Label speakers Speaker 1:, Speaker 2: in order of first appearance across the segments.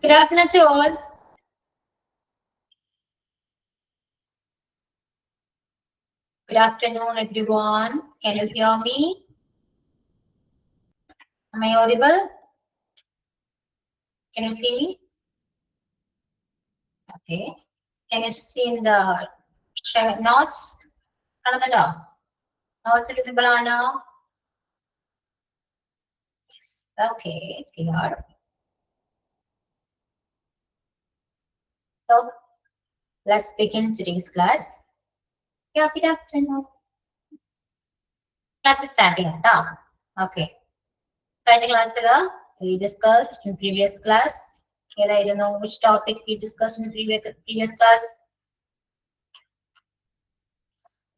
Speaker 1: Good afternoon to all. Good afternoon, everyone. Can you hear me? Am I audible? Can you see me? Okay. Can you see in the notes? Another notes visible now? Yes. Okay, clear. So let's begin today's class. Yeah, good afternoon. Class is starting now. Okay. Final class we discussed in previous class. Here I don't know which topic we discussed in previous class.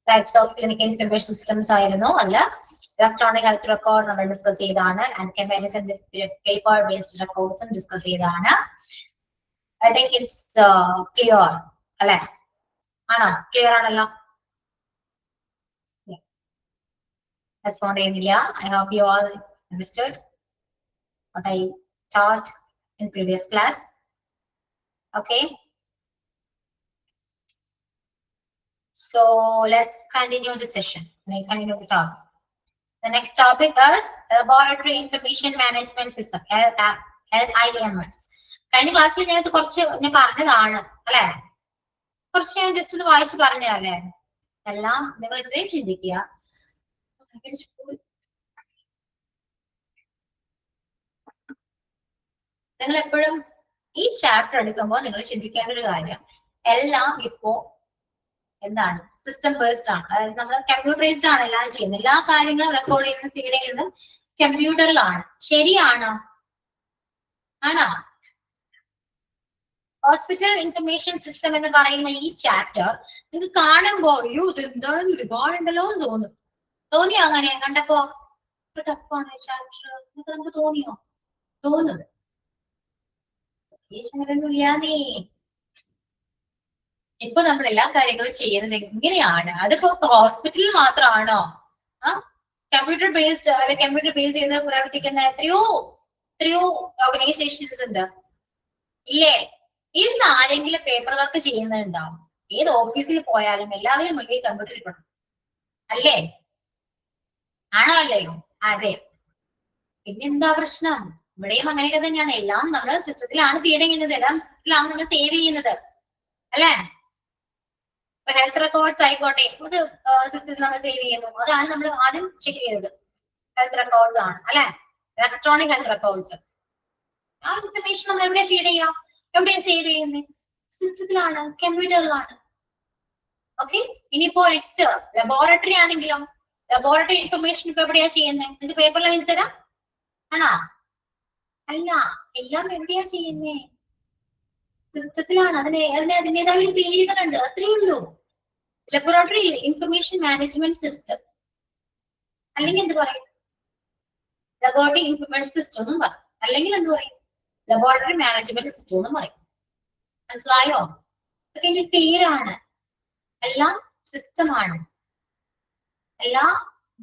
Speaker 1: Types of clinical information systems electronic health record discuss and comparison with paper based records and discuss I think it's clear. Clear. That's what I hope you all understood what I taught in previous class. Okay. So let's continue the session. Let's continue the topic. The next topic is Laboratory Information Management System, LIMS. കഴിഞ്ഞ ക്ലാസ്സിൽ ഞാൻ കുറച്ച് ഞാൻ പറഞ്ഞതാണ് അല്ലെ, കുറച്ച് ഞാൻ just ഒന്ന് വായിച്ചു പറഞ്ഞല്ലേ. എല്ലാം നിങ്ങൾ ഇത്രയും ചിന്തിക്കുക. നിങ്ങൾ എപ്പോഴും ഈ ചാപ്റ്റർ എടുക്കുമ്പോൾ നിങ്ങൾ ചിന്തിക്കേണ്ട ഒരു കാര്യം, എല്ലാം ഇപ്പോ എന്താണ് സിസ്റ്റം ബേസ്ഡ് ആണ്. അതായത് നമ്മൾ കമ്പ്യൂട്ടറൈസ്ഡ് ആണ് എല്ലാം ചെയ്യുന്നത്. എല്ലാ കാര്യങ്ങളും റെക്കോർഡ് ചെയ്യുന്ന ഫീഡ് ചെയ്യുന്നത് കമ്പ്യൂട്ടറിലാണ്. ശരിയാണോ? ആണോ? ഹോസ്പിറ്റൽ ഇൻഫർമേഷൻ സിസ്റ്റം എന്ന് പറയുന്ന ഈ ചാപ്റ്റർ നിങ്ങൾക്ക് കാണുമ്പോൾ അയ്യോ ഇത് എന്താണെന്ന് ഒരുപാടുണ്ടല്ലോ എന്ന് തോന്നും. തോന്നിയോ അങ്ങനെ കണ്ടപ്പോ? ടഫാണ് ചാപ്റ്റർ എന്നൊക്കെ നമുക്ക് തോന്നിയോ? തോന്നും. ഇല്ലാന്നേ. ഇപ്പൊ നമ്മൾ എല്ലാ കാര്യങ്ങളും ചെയ്യുന്നത് എങ്ങനെയാണ്? അതിപ്പോ ഹോസ്പിറ്റലിൽ മാത്രമാണോ? കമ്പ്യൂട്ടർ ബേസ്ഡ് അല്ലെ, കമ്പ്യൂട്ടർ ബേസ് ചെയ്ത് പ്രവർത്തിക്കുന്ന എത്രയോ ഓർഗനൈസേഷൻസ് ഉണ്ട് ഇല്ലേ? ഇന്ന് ആരെങ്കിലും പേപ്പർ വർക്ക് ചെയ്യുന്നുണ്ടാവും. ഏത് ഓഫീസിൽ പോയാലും എല്ലാവരും മുന്നിൽ കമ്പ്യൂട്ടറിൽ പെടും അല്ലേ? ആണോ അല്ലയോ? അതെ. പിന്നെന്താ പ്രശ്നം? ഇവിടെയും അങ്ങനെയൊക്കെ തന്നെയാണ്. എല്ലാം നമ്മുടെ സിസ്റ്റത്തിലാണ് ഫീഡ് ചെയ്യുന്നത്, എല്ലാം സിസ്റ്റത്തിലാണ് നമ്മൾ സേവ് ചെയ്യുന്നത് അല്ലേ? ഹെൽത്ത് റെക്കോർഡ്സ് ആയിക്കോട്ടെ, ഇത് സിസ്റ്റത്തിൽ നമ്മൾ സേവ് ചെയ്യുന്നു. അതാണ് നമ്മൾ ആദ്യം ചെക്ക് ചെയ്തത്. ഹെൽത്ത് റെക്കോർഡ്സ് ആണ് അല്ലെ, ഇലക്ട്രോണിക് ഹെൽത്ത് റെക്കോർഡ്സ്. ആ ഇൻഫർമേഷൻ നമ്മൾ എവിടെ ഫീഡ് ചെയ്യാം, എവിടെയാ സേവ് ചെയ്യുന്നത്? സിസ്റ്റത്തിലാണ്, കമ്പ്യൂട്ടറിലാണ്. ഓക്കെ. ഇനിയിപ്പോ നെക്സ്റ്റ് ലബോറട്ടറി ആണെങ്കിലോ, ലബോറട്ടറി ഇൻഫർമേഷൻ ഇപ്പൊ എവിടെയാ ചെയ്യുന്നത്? ഇത് പേപ്പറിൽ എഴുതി തരാം ആണോ? അല്ല, എല്ലാം എവിടെയാ ചെയ്യുന്നേ? സിസ്റ്റത്തിലാണ്. അതിൻ്റെതായ പേരുകളുണ്ട്, അത്രേ ഉള്ളൂ. ലബോറട്ടറി ഇൻഫർമേഷൻ മാനേജ്മെന്റ് സിസ്റ്റം, അല്ലെങ്കിൽ എന്ത് പറയും? ലബോറട്ടറി ഇൻഫർമേഷൻ സിസ്റ്റം എന്നും പറയും, അല്ലെങ്കിൽ എന്ത് പറയും? ലബോറട്ടറി മാനേജ്മെന്റ് സിസ്റ്റം എന്നും പറയും. മനസ്സിലായോ? ഇതൊക്കെ ഇതിന്റെ പേരാണ്. എല്ലാം സിസ്റ്റമാണ്. എല്ലാ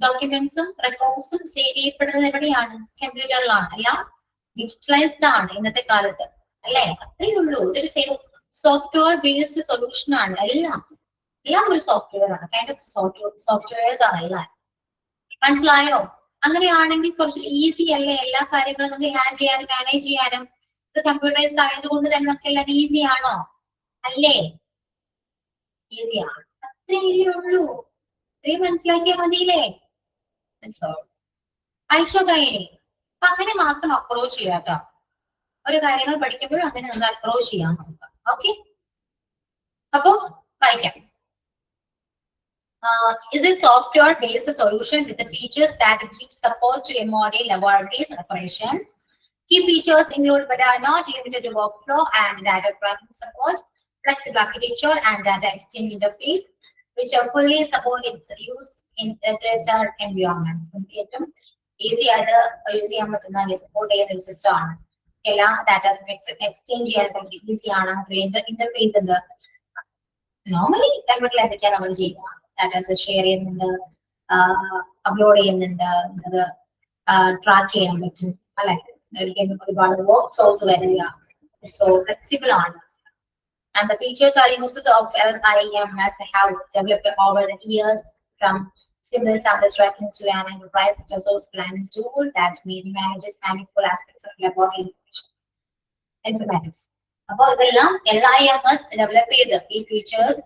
Speaker 1: ഡോക്യുമെന്റ്സും റെക്കോർഡ്സും സേവ് ചെയ്യപ്പെടുന്നത് എവിടെയാണ്? കമ്പ്യൂട്ടറിലാണ്. എല്ലാം ഡിജിറ്റലൈസ്ഡ് ആണ് ഇന്നത്തെ കാലത്ത് അല്ലെ? അത്രേ ഉള്ളൂ. ഇതൊരു സോഫ്റ്റ്വെയർ ബേസ്ഡ് സൊല്യൂഷൻ ആണ്. എല്ലാം ഒരു സോഫ്റ്റ്വെയർ ആണ്. കൈൻഡ് ഓഫ് സോഫ്റ്റ്വെയർസ് ആണ് എല്ലാം. മനസ്സിലായോ? അങ്ങനെയാണെങ്കിൽ കുറച്ച് ഈസി അല്ലേ? എല്ലാ കാര്യങ്ങളും നമുക്ക് ഹാൻഡിൽ ചെയ്യാനും മാനേജ് ചെയ്യാനും. ഇത് കമ്പ്യൂട്ടറൈസ്ഡ് ആയതുകൊണ്ട് തന്നെ നമുക്ക് എല്ലാം ഈസി ആണോ? അല്ലേ? ഈസിയാണ്. അത്രേ ഉള്ളൂ. ഇത്രയും മനസ്സിലാക്കിയാൽ മതിയില്ലേ? അയച്ചോ കയ്യിലെ. അപ്പൊ അങ്ങനെ മാത്രം അപ്രോച്ച് ചെയ്യാട്ടോ. ഒരു കാര്യങ്ങൾ പഠിക്കുമ്പോഴും അങ്ങനെ നമ്മൾ അപ്രോച്ച് ചെയ്യാൻ നോക്കാം. ഓക്കെ. അപ്പൊ വായിക്കാം. Is a software-based solution with the features that give support to MRI laboratories operations. Key features include but are not limited to workflow and data tracking support, flexible architecture and data exchange interface, which are fully support its use in digital environments. ഏറ്റവും easy ആയിട്ട് use ചെയ്യാൻ പറ്റുന്ന support ചെയ്യുന്ന ഒരു system ആണ്. എല്ലാ ഡാറ്റാസും exchange ചെയ്യാൻ പറ്റും, ഈസി ആണ്. ഇന്റർഫേസ് ഉണ്ട്. നോർമലി കമ്പ്യൂട്ടറിൽ എന്തൊക്കെയാണ് നമ്മൾ ചെയ്യുക? ഡാറ്റാസ് ഷെയർ ചെയ്യുന്നുണ്ട്, അപ്ലോഡ് ചെയ്യുന്നുണ്ട്, അത് ട്രാക്ക് ചെയ്യാൻ പറ്റും അല്ലെ? ഒരുപാട് വർക്ക് ഫ്ലോസ് വരില്ല. So flexible ആണ്. And the features or uses of LIMS have developed over the years, from simple sample tracking to an enterprise resource planning tool that manages manifold aspects of laboratory informatics. അപ്പോൾ ഇതെല്ലാം LIMS develop ചെയ്ത് ഈ features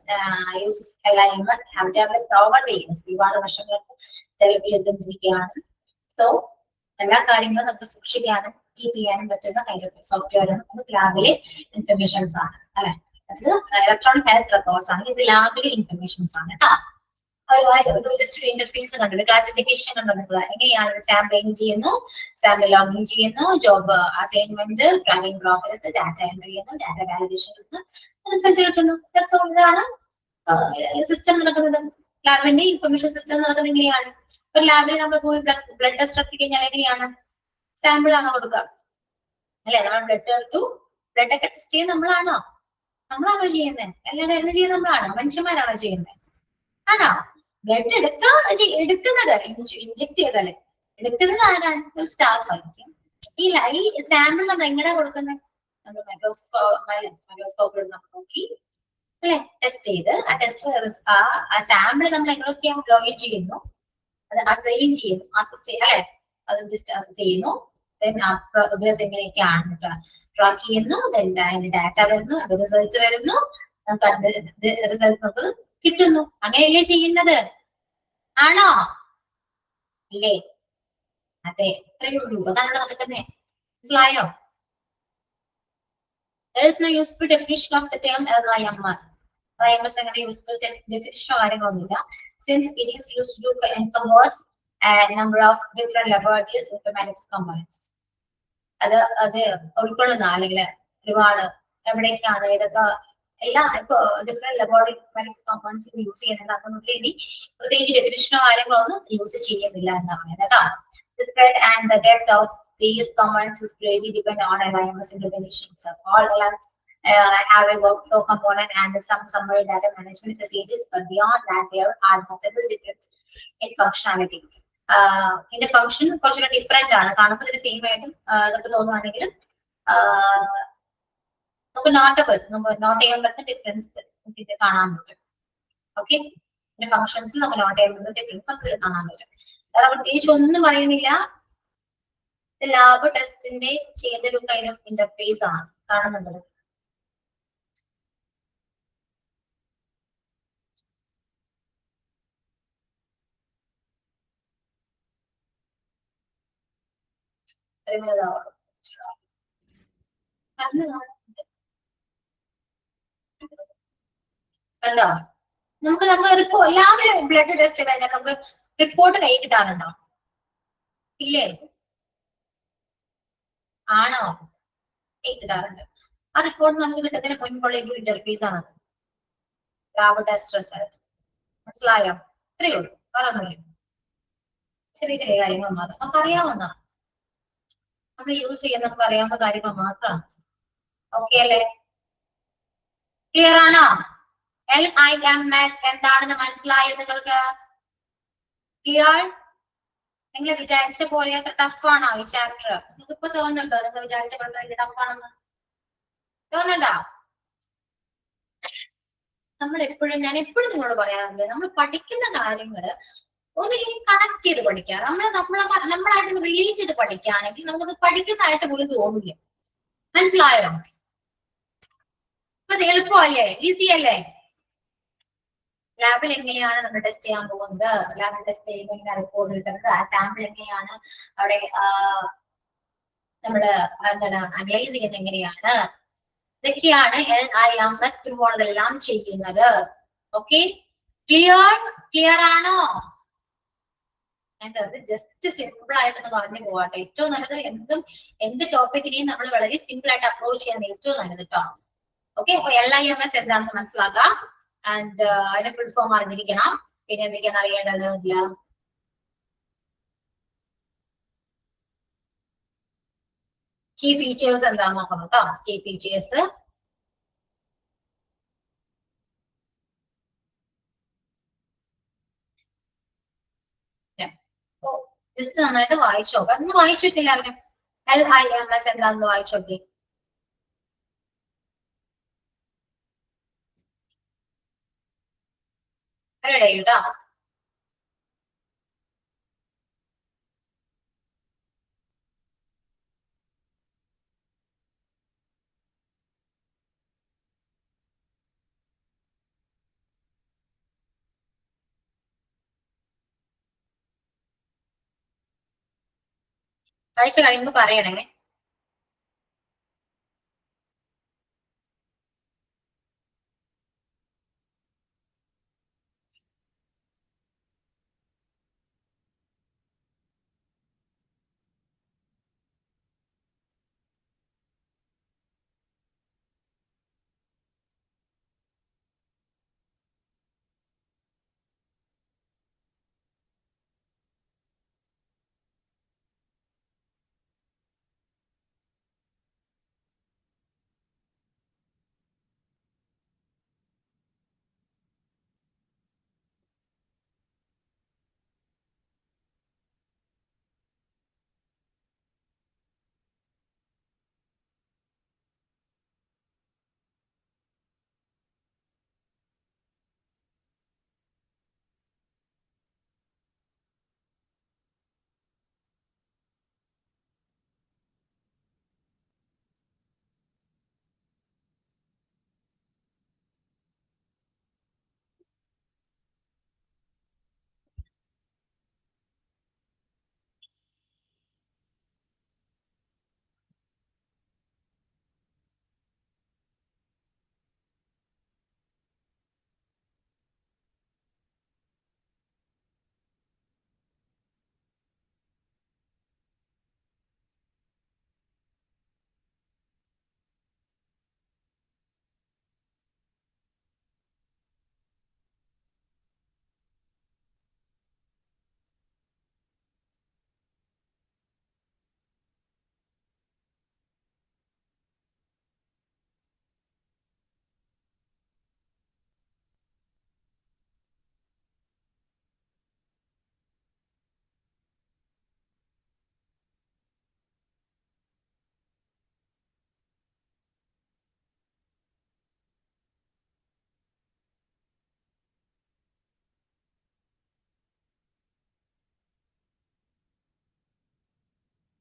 Speaker 1: uses LIMS have developed over the years, ഒരുപാട് വർഷങ്ങൾക്ക് develop ചെയ്തുകൊണ്ടിരിക്കുകയാണ്. So എല്ലാ കാര്യങ്ങളും നമുക്ക് സൂക്ഷിക്കാനും കീപ്പ് ചെയ്യാനും പറ്റുന്ന സോഫ്റ്റ്വെയർ ലാബിലെ ഇൻഫർമേഷൻസ് ആണ് അല്ലെ. അത് ഇലക്ട്രോണിക് ഹെൽത്ത് റെക്കോർഡ്സ് ആണ്. ഇത് ലാബിലെ ഇൻഫർമേഷൻസ് ആണ് കേട്ടോ. ജസ്റ്റ് ഇന്റർഫേസ് കണ്ടു, ക്ലാസിഫിക്കേഷൻ കണ്ടു. നിങ്ങൾ എങ്ങനെയാണ് സാമ്പിളിംഗ് ചെയ്യുന്നു, സാമ്പിൾ ലോഗിൻ ചെയ്യുന്നു, job assignment, tracking progress, data entry ചെയ്യുന്നു, ഡാറ്റ വാലിഡേഷൻ എടുക്കുന്നു, റിസൾട്ട് കിട്ടുന്നു. ഇതാണ് സിസ്റ്റം നടക്കുന്നത്. ലാബിന്റെ ഇൻഫർമേഷൻ സിസ്റ്റം നടക്കുന്നത് എങ്ങനെയാണ്? ഒരു ലാബിൽ നമ്മൾ പോയി ബ്ലഡ് ടെസ്റ്റ് എടുത്തി കഴിഞ്ഞാൽ എങ്ങനെയാണ്? സാമ്പിൾ ആണോ കൊടുക്കുക അല്ലെ? നമ്മൾ ബ്ലഡ് എടുത്തു, ബ്ലഡ് ഒക്കെ ടെസ്റ്റ് ചെയ്യുന്നത് നമ്മളാണോ ചെയ്യുന്നത്? എല്ലാ കാര്യങ്ങളും ചെയ്യുന്നത് നമ്മളാണോ? മനുഷ്യന്മാരാണോ ചെയ്യുന്നത്? ആണോ? ബ്ലഡ് എടുക്കുന്നത് ഇഞ്ചെക്ട് ചെയ്താല് എടുക്കുന്നത് ആരാണ്? ഒരു സ്റ്റാഫ് ആയിരിക്കും. ഈ സാമ്പിൾ നമ്മൾ എങ്ങനെ കൊടുക്കുന്നത്? നമ്മൾ മൈക്രോസ്കോപ്പിൽ നമ്മൾ നോക്കി അല്ലെ ടെസ്റ്റ് ചെയ്ത് ആ ടെസ്റ്റ് ആ സാമ്പിൾ നമ്മൾ എങ്ങനെയൊക്കെയാണ് ലോഗിൻ ചെയ്യുന്നു, അത് അസൈൻ ചെയ്യുന്നു, അല്ലെ അത് ജസ്റ്റ് ചെയ്യുന്നു. പ്രോഗ്രസ് എങ്ങനെയൊക്കെയാണ് ട്രാക്ക് ചെയ്യുന്നു, അതിന്റെ ഡാറ്റ വരുന്നു, റിസൾട്ട് വരുന്നു, റിസൾട്ട് നമുക്ക് കിട്ടുന്നു. അങ്ങനെയല്ലേ ചെയ്യുന്നത്? ആണോ? ഇല്ലേ? അതെ, ഇത്രയേ ഉള്ളൂ. അതാണ് നടക്കുന്നത്. മനസ്സിലായോ? There is no useful definition of the term LIMS. LIMS അങ്ങനെ യൂസ്ഫുൾ ഡെഫിനിഷനോ കാര്യങ്ങളൊന്നുമില്ല. Since it is used to encompass a number of different laboratories informatics components. അത് ഉൾക്കൊള്ളുന്ന അല്ലെങ്കിൽ ഒരുപാട് എവിടേക്കാണ് ഏതൊക്കെ എല്ലാ ഇപ്പൊ different laboratory informatics compounds use ചെയ്യുന്നുണ്ട്. അതുകൊണ്ട് ഇനി പ്രത്യേകിച്ച് ഡെഫിനിഷനോ കാര്യങ്ങളൊന്നും യൂസ് ചെയ്യുന്നില്ല എന്നാണ് കേട്ടോ. The spread and the depth of these components is greatly depend on LIMS definitions. All have a workflow component and some summary data management facilities, but beyond that there are multiple differences in functionality. ഇതിന്റെ function കുറച്ചുകൂടെ different ആണ്. കാണുമ്പോൾ ഇത് same ആയിട്ടും നമുക്ക് തോന്നുവാണെങ്കിലും നമുക്ക് not ചെയ്യാൻ പറ്റുന്ന ഡിഫറൻസ് ഇത് കാണാൻ പറ്റും. ഓക്കെ, ഇതിന്റെ ഫംഗ്ഷൻസ് നമുക്ക് നോട്ട് ചെയ്യാൻ പറ്റുന്ന ഡിഫറൻസ് നമുക്ക് കാണാൻ പറ്റും. വേറെ പ്രത്യേകിച്ച് ഒന്നും പറയുന്നില്ല. ലാബ് ടെസ്റ്റിന്റെ ചെയ്തൊരു കൈൻഡ് ഓഫ് ഇന്റർഫേസ് ആണ് കാണുന്നുള്ളത്. കണ്ടോ? നമുക്ക് എല്ലാവരും ബ്ലഡ് ടെസ്റ്റ് കഴിഞ്ഞാൽ നമുക്ക് റിപ്പോർട്ട് കൈ കിട്ടാറുണ്ടോ? ഇല്ലേ? ആണോ? കൈ കിട്ടാറുണ്ട്. ആ റിപ്പോർട്ട് നമുക്ക് കിട്ടുന്നതിന് മുൻപുള്ള ഒരു ഇന്റർഫേസ് ആണ് ലാബ് ടെസ്റ്റ് റിസൾട്ട്. മനസ്സിലായോ? ഇത്രയേ ഉള്ളൂ, വേറെ ഒന്നുമില്ല. ചെറിയ ചെറിയ കാര്യങ്ങൾ മാത്രം നമുക്ക് അറിയാവുന്ന, നമ്മൾ യൂസ് ചെയ്യുന്ന നമുക്ക് അറിയാവുന്ന കാര്യങ്ങൾ മാത്രമാണ്. ഓക്കെ അല്ലേ? ക്ലിയർ ആണോ? LIMS എന്താണെന്ന് മനസ്സിലായോ നിങ്ങൾക്ക്? ക്ലിയർ? നിങ്ങൾ വിചാരിച്ച പോലെ ടഫ് ആണോ ഈ ചാപ്റ്റർ? നിങ്ങൾക്ക് ഇപ്പൊ തോന്നുന്നുണ്ടോ നിങ്ങൾ വിചാരിച്ച പോലെ ടഫ് ആണെന്ന് തോന്നുന്നുണ്ടോ? ഞാൻ എപ്പോഴും നിങ്ങളോട് പറയാറുണ്ട്, നമ്മൾ പഠിക്കുന്ന കാര്യങ്ങള് ഒന്നില്ലെങ്കിൽ കണക്ട് ചെയ്ത് പഠിക്കുക. നമ്മളായിട്ട് റിലേറ്റ് ചെയ്ത് പഠിക്കുകയാണെങ്കിൽ നമുക്കത് പഠിക്കുന്നതായിട്ട് പോലും തോന്നില്ല. മനസ്സിലായോ? അപ്പൊ എളുപ്പമല്ലേ? ഈസി അല്ലേ? ലാബിൽ എങ്ങനെയാണ് നമ്മൾ ടെസ്റ്റ് ചെയ്യാൻ പോകുന്നത്, ലാബിൽ ടെസ്റ്റ് ചെയ്യുമ്പോൾ എങ്ങനെ റിപ്പോർട്ട് കിട്ടുന്നത്, ആ സാമ്പിൾ എങ്ങനെയാണ് അവിടെ നമ്മള് എന്താണ് അനലൈസ് ചെയ്യുന്നത് എങ്ങനെയാണ്, ഇതൊക്കെയാണ് LIMS ത്രൂവാണെല്ലാം ചെയ്യുന്നത്. ഓക്കെ, ക്ലിയർ ആണോ? ജസ്റ്റ് സിമ്പിൾ ആയിട്ടൊന്ന് പറഞ്ഞു പോവാട്ടെ. ഏറ്റവും നല്ലത് എന്ത് ടോപ്പിക്കിനെയും നമ്മൾ വളരെ സിമ്പിൾ ആയിട്ട് അപ്രോച്ച് ചെയ്യാൻ ഏറ്റവും നല്ലത് കേട്ടോ. ഓക്കെ, അപ്പൊ LIMS എന്താണെന്ന് മനസ്സിലാക്കാം. ആൻഡ് അതിന്റെ ഫുൾ ഫോം അറിഞ്ഞിരിക്കണം. പിന്നെ എന്തൊക്കെയാണ് അറിയേണ്ടത്? കീ ഫീച്ചേഴ്സ് എന്താന്ന് നോക്കാം കേട്ടോ. കീ ഫീച്ചേഴ്സ് ജസ്റ്റ് നന്നായിട്ട് വായിച്ചു നോക്കാം. ഒന്ന് വായിച്ചു നോക്കില്ല അവരും LIMS എന്താണെന്ന് വായിച്ചു നോക്കി. റെഡി കേട്ടോ. ആഴ്ച കഴിയുമ്പോ പറയണേ.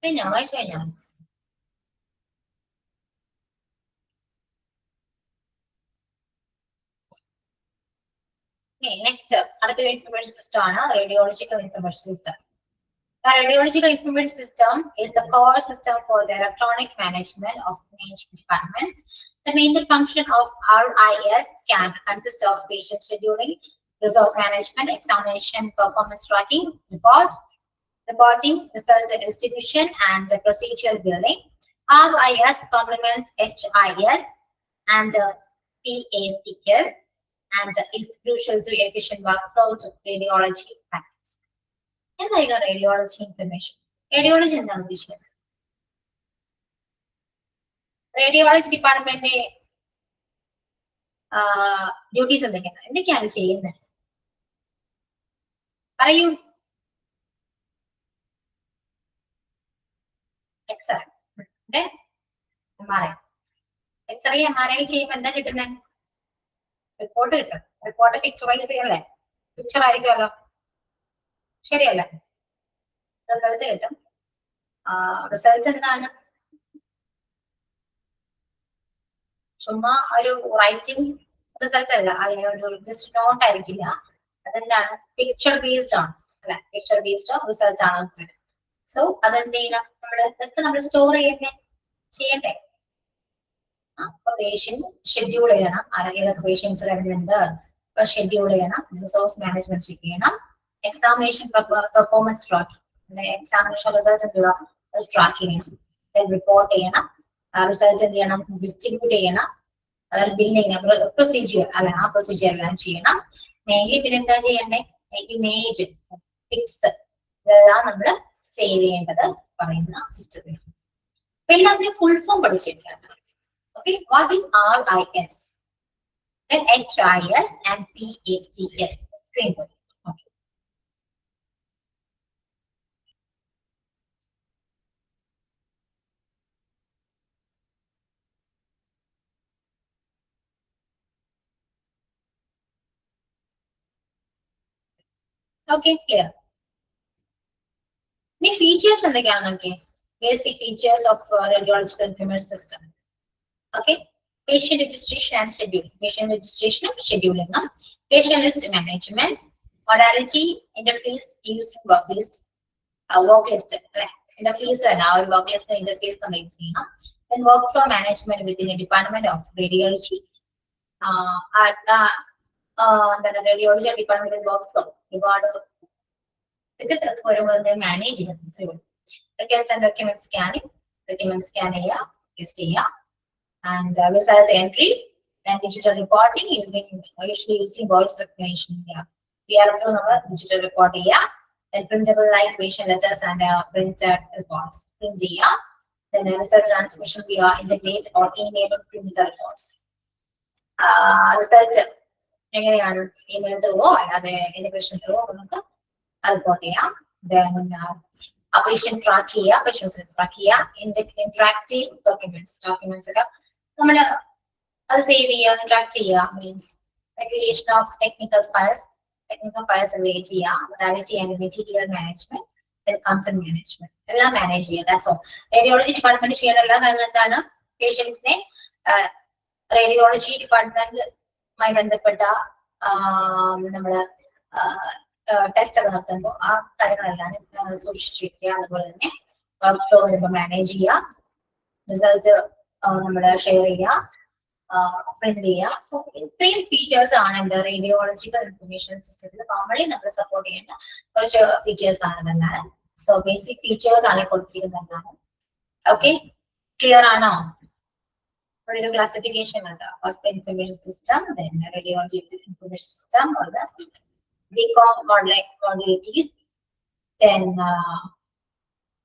Speaker 1: കഴിഞ്ഞോ? വായിച്ചു കഴിഞ്ഞോ? നെക്സ്റ്റ് അടുത്തൊരു ഇൻഫർമേഷൻ സിസ്റ്റം ആണ് radiological information system. The radiological information system is the core system for the electronic management of major departments. The major function of RIS can consist of patient scheduling, resource management, examination, performance tracking, reporting, result distribution, and the procedural billing. RIS complements HIS and PACS and is crucial to efficient workflow to radiology practice. എന്തായിരിക്കും radiology information? Radiology എന്താണ് ഉദ്ദേശിക്കുന്നത്? Radiology department duties എന്തൊക്കെയാണ് ചെയ്യുന്നത്? പറയൂ. X-ray, MRI. X-ray MRI ചെയ്യുമ്പോൾ എന്താ കിട്ടുന്നത്? Report കിട്ടും. റിപ്പോർട്ട് പിക്ചറൈസ് ചെയ്യല്ലേ? പിക്ചർ ആയിരിക്കുമല്ലോ, ശരിയല്ല? റിസൾട്ട് കിട്ടും. റിസൾട്ട് എന്താണ്? ചുമ്മാ ഒരു റൈറ്റിംഗ് റിസൾട്ട് അല്ല, ഒരു ജസ്റ്റ് നോട്ട് ആയിരിക്കില്ല. അതെന്താണ്? പിക്ചർ ബേസ്ഡ് ആണ് അല്ലെ? പിക്ചർ ബേസ്ഡ് റിസൾട്ട് ആണ്. സോ അതെന്ത് ചെയ്യണം? നമ്മൾ സ്റ്റോർ ചെയ്യണ്ടേ? അപ്പൊ പേഷ്യന്റ് ഷെഡ്യൂൾ ചെയ്യണം. ഏതൊക്കെ പേഷ്യൻസ് വരുന്നുണ്ട് ഷെഡ്യൂൾ ചെയ്യണം. റിസോഴ്സ് മാനേജ്മെന്റ് ചെക്ക് ചെയ്യണം. Examination performance track, examination result track ചെയ്യണം. റിപ്പോർട്ട് ചെയ്യണം. റിസൾട്ട് എന്ത് ചെയ്യണം? ഡിസ്ട്രിബ്യൂട്ട് ചെയ്യണം. ബില്ലിങ് പ്രൊസീജിയർ അല്ലെ, ആ പ്രൊസീജിയർ എല്ലാം ചെയ്യണം. മെയിൻലി പിന്നെ എന്താ ചെയ്യണ്ടേ? ഇമേജ്, പിക്സ് ഇതെല്ലാം നമ്മൾ സേവ് ചെയ്യേണ്ടത് പറയുന്ന സിസ്റ്റത്തിൽ. പിന്നെ അതിന് ഫുൾ ഫോം പഠിച്ചിട്ടുണ്ട്. Okay, what is RIS? Then HIS and PACS. Okay. Okay, clear. Any features എന്തൊക്കെയാണ് നോക്കി? Basic features of radiological information system. Okay, patient registration and schedule. Patient registration and scheduling. Patient list management. Modality interface using work list. Work list. Interface and our work list interface. Then workflow management within a department of radiology. The radiology department workflow. Manage document scanning, test and results entry, then digital reporting usually using voice recognition. We are from digital reporting, then printable like patient letters and printed reports. Print, then result transmission via integrate or email and print the reports. Result email through or integration through then patient track here, patients track here, interactive documents save here, interact here means creation of technical files relate here, modality and material management, then consent management. Manage here, that's all. Radiology department patients name radiology department test workflow manage result share print. So same features are in the radiological information system. Commonly support features are. So basic features are okay, clear now. Classification under hospital information system, then radiology information system or the recom modalities, then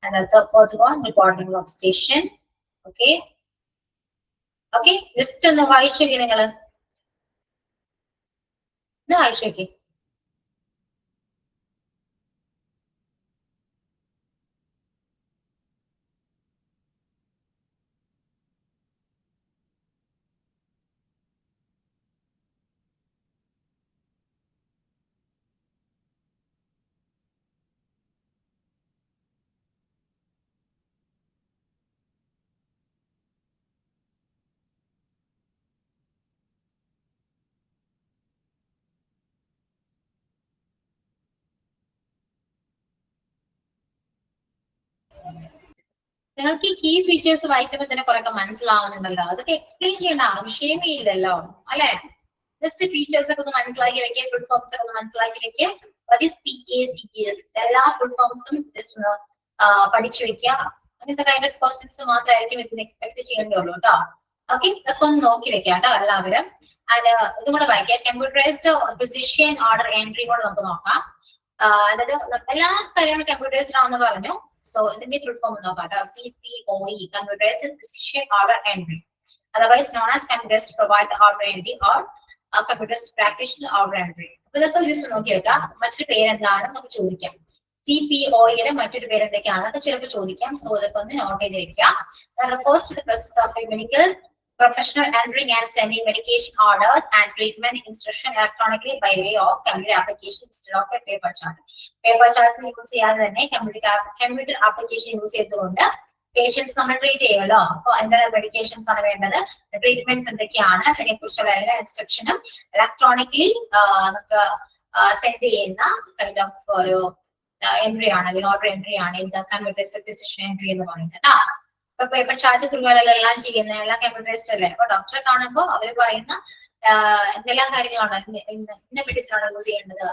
Speaker 1: another fourth one reporting workstation. Okay, just on the white check no I check it. നിങ്ങൾക്ക് ഈ key features വായിക്കുമ്പോൾ തന്നെ കുറെ മനസ്സിലാവുന്നുണ്ടല്ലോ, അതൊക്കെ explain ചെയ്യേണ്ട ആവശ്യമേ ഇല്ലല്ലോ അല്ലെ? ജസ്റ്റ് ഫീച്ചേഴ്സ് ഒക്കെ ഒന്ന് മനസ്സിലാക്കി വെക്കുക, ഫുൾ ഫോംസ് ഒക്കെ ഒന്ന് മനസ്സിലാക്കി വെക്കുക. എല്ലാ ഫുൾ ഫോംസും ജസ്റ്റ് ഒന്ന് പഠിച്ചു വെക്കുക. അങ്ങനത്തെ കൈൻഡ് ഓഫ് ക്വസ്റ്റ്യൻസ് മാത്രമായിരിക്കും ഇതിന് എക്സ്പെക്ട് ചെയ്യേണ്ടുള്ളൂ കേട്ടോ. ഓക്കെ, ഇതൊക്കെ ഒന്ന് നോക്കി വെക്കാം കേട്ടോ എല്ലാവരും. ആൻഡ് ഇതും കൂടെ വായിക്കാം. കമ്പ്യൂട്ടറൈസ്ഡ് പ്രിസിഷൻ ഓർഡർ എൻട്രി കൂടെ നമുക്ക് നോക്കാം. അതായത് എല്ലാ കാര്യങ്ങളും കമ്പ്യൂട്ടറൈസ്ഡ് ആണെന്ന് പറഞ്ഞു. So ഇതിന്റെ full form നോക്കാം. CPOE, Computerized Precision Order Entry, otherwise known as Computerized Provider Order Entry or Computerized Practitioner Order Entry. അപ്പോൾ ഇതൊക്കെ ജസ്റ്റ് നോക്കി വെക്കാം. മറ്റൊരു പേര് എന്താണെന്ന് നമുക്ക് ചോദിക്കാം. CPOE മറ്റൊരു പേര് എന്തൊക്കെയാണെന്ന് ചിലപ്പോൾ ചോദിക്കാം. സോ ഇതൊക്കെ ഒന്ന് നോട്ട് ചെയ്ത് വെക്കാം. Refers to the process of a medical professional entering and sending medication orders and treatment instruction electronically by way of computer application instead of a paper chart. Paper charts use ചെയ്യാതെ തന്നെ computer application use ചെയ്തുകൊണ്ട് patients നമ്മൾ treat ചെയ്യുമല്ലോ. അപ്പോൾ എന്തെല്ലാം medications ആണ് വേണ്ടത്, treatments എന്തൊക്കെയാണ്, അതിനെക്കുറിച്ചുള്ള എല്ലാ ഇൻസ്ട്രക്ഷനും ഇലക്ട്രോണിക്കലി നമുക്ക് സെൻഡ് ചെയ്യുന്ന കൈൻഡ് ഓഫ് ഒരു എൻട്രി ആണ്, അല്ലെങ്കിൽ ഓർഡർ എൻട്രി ആണ് ഇത് കമ്പ്യൂട്ടറൈസ്ഡ് പ്രിസിഷൻ എൻട്രി എന്ന് പറയുന്നത് കേട്ടോ. ഇപ്പൊ പേപ്പർ ചാർട്ട് ത്രൂവെല്ലാം ചെയ്യുന്ന എല്ലാം കമ്പ്യൂട്ടറൈസ്ഡ് അല്ലേ. അപ്പൊ ഡോക്ടറെ കാണുമ്പോൾ അവർ പറയുന്ന എന്തെല്ലാം കാര്യങ്ങളാണ്, ഇന്ന മെഡിസിൻ ആണ് യൂസ് ചെയ്യേണ്ടത്,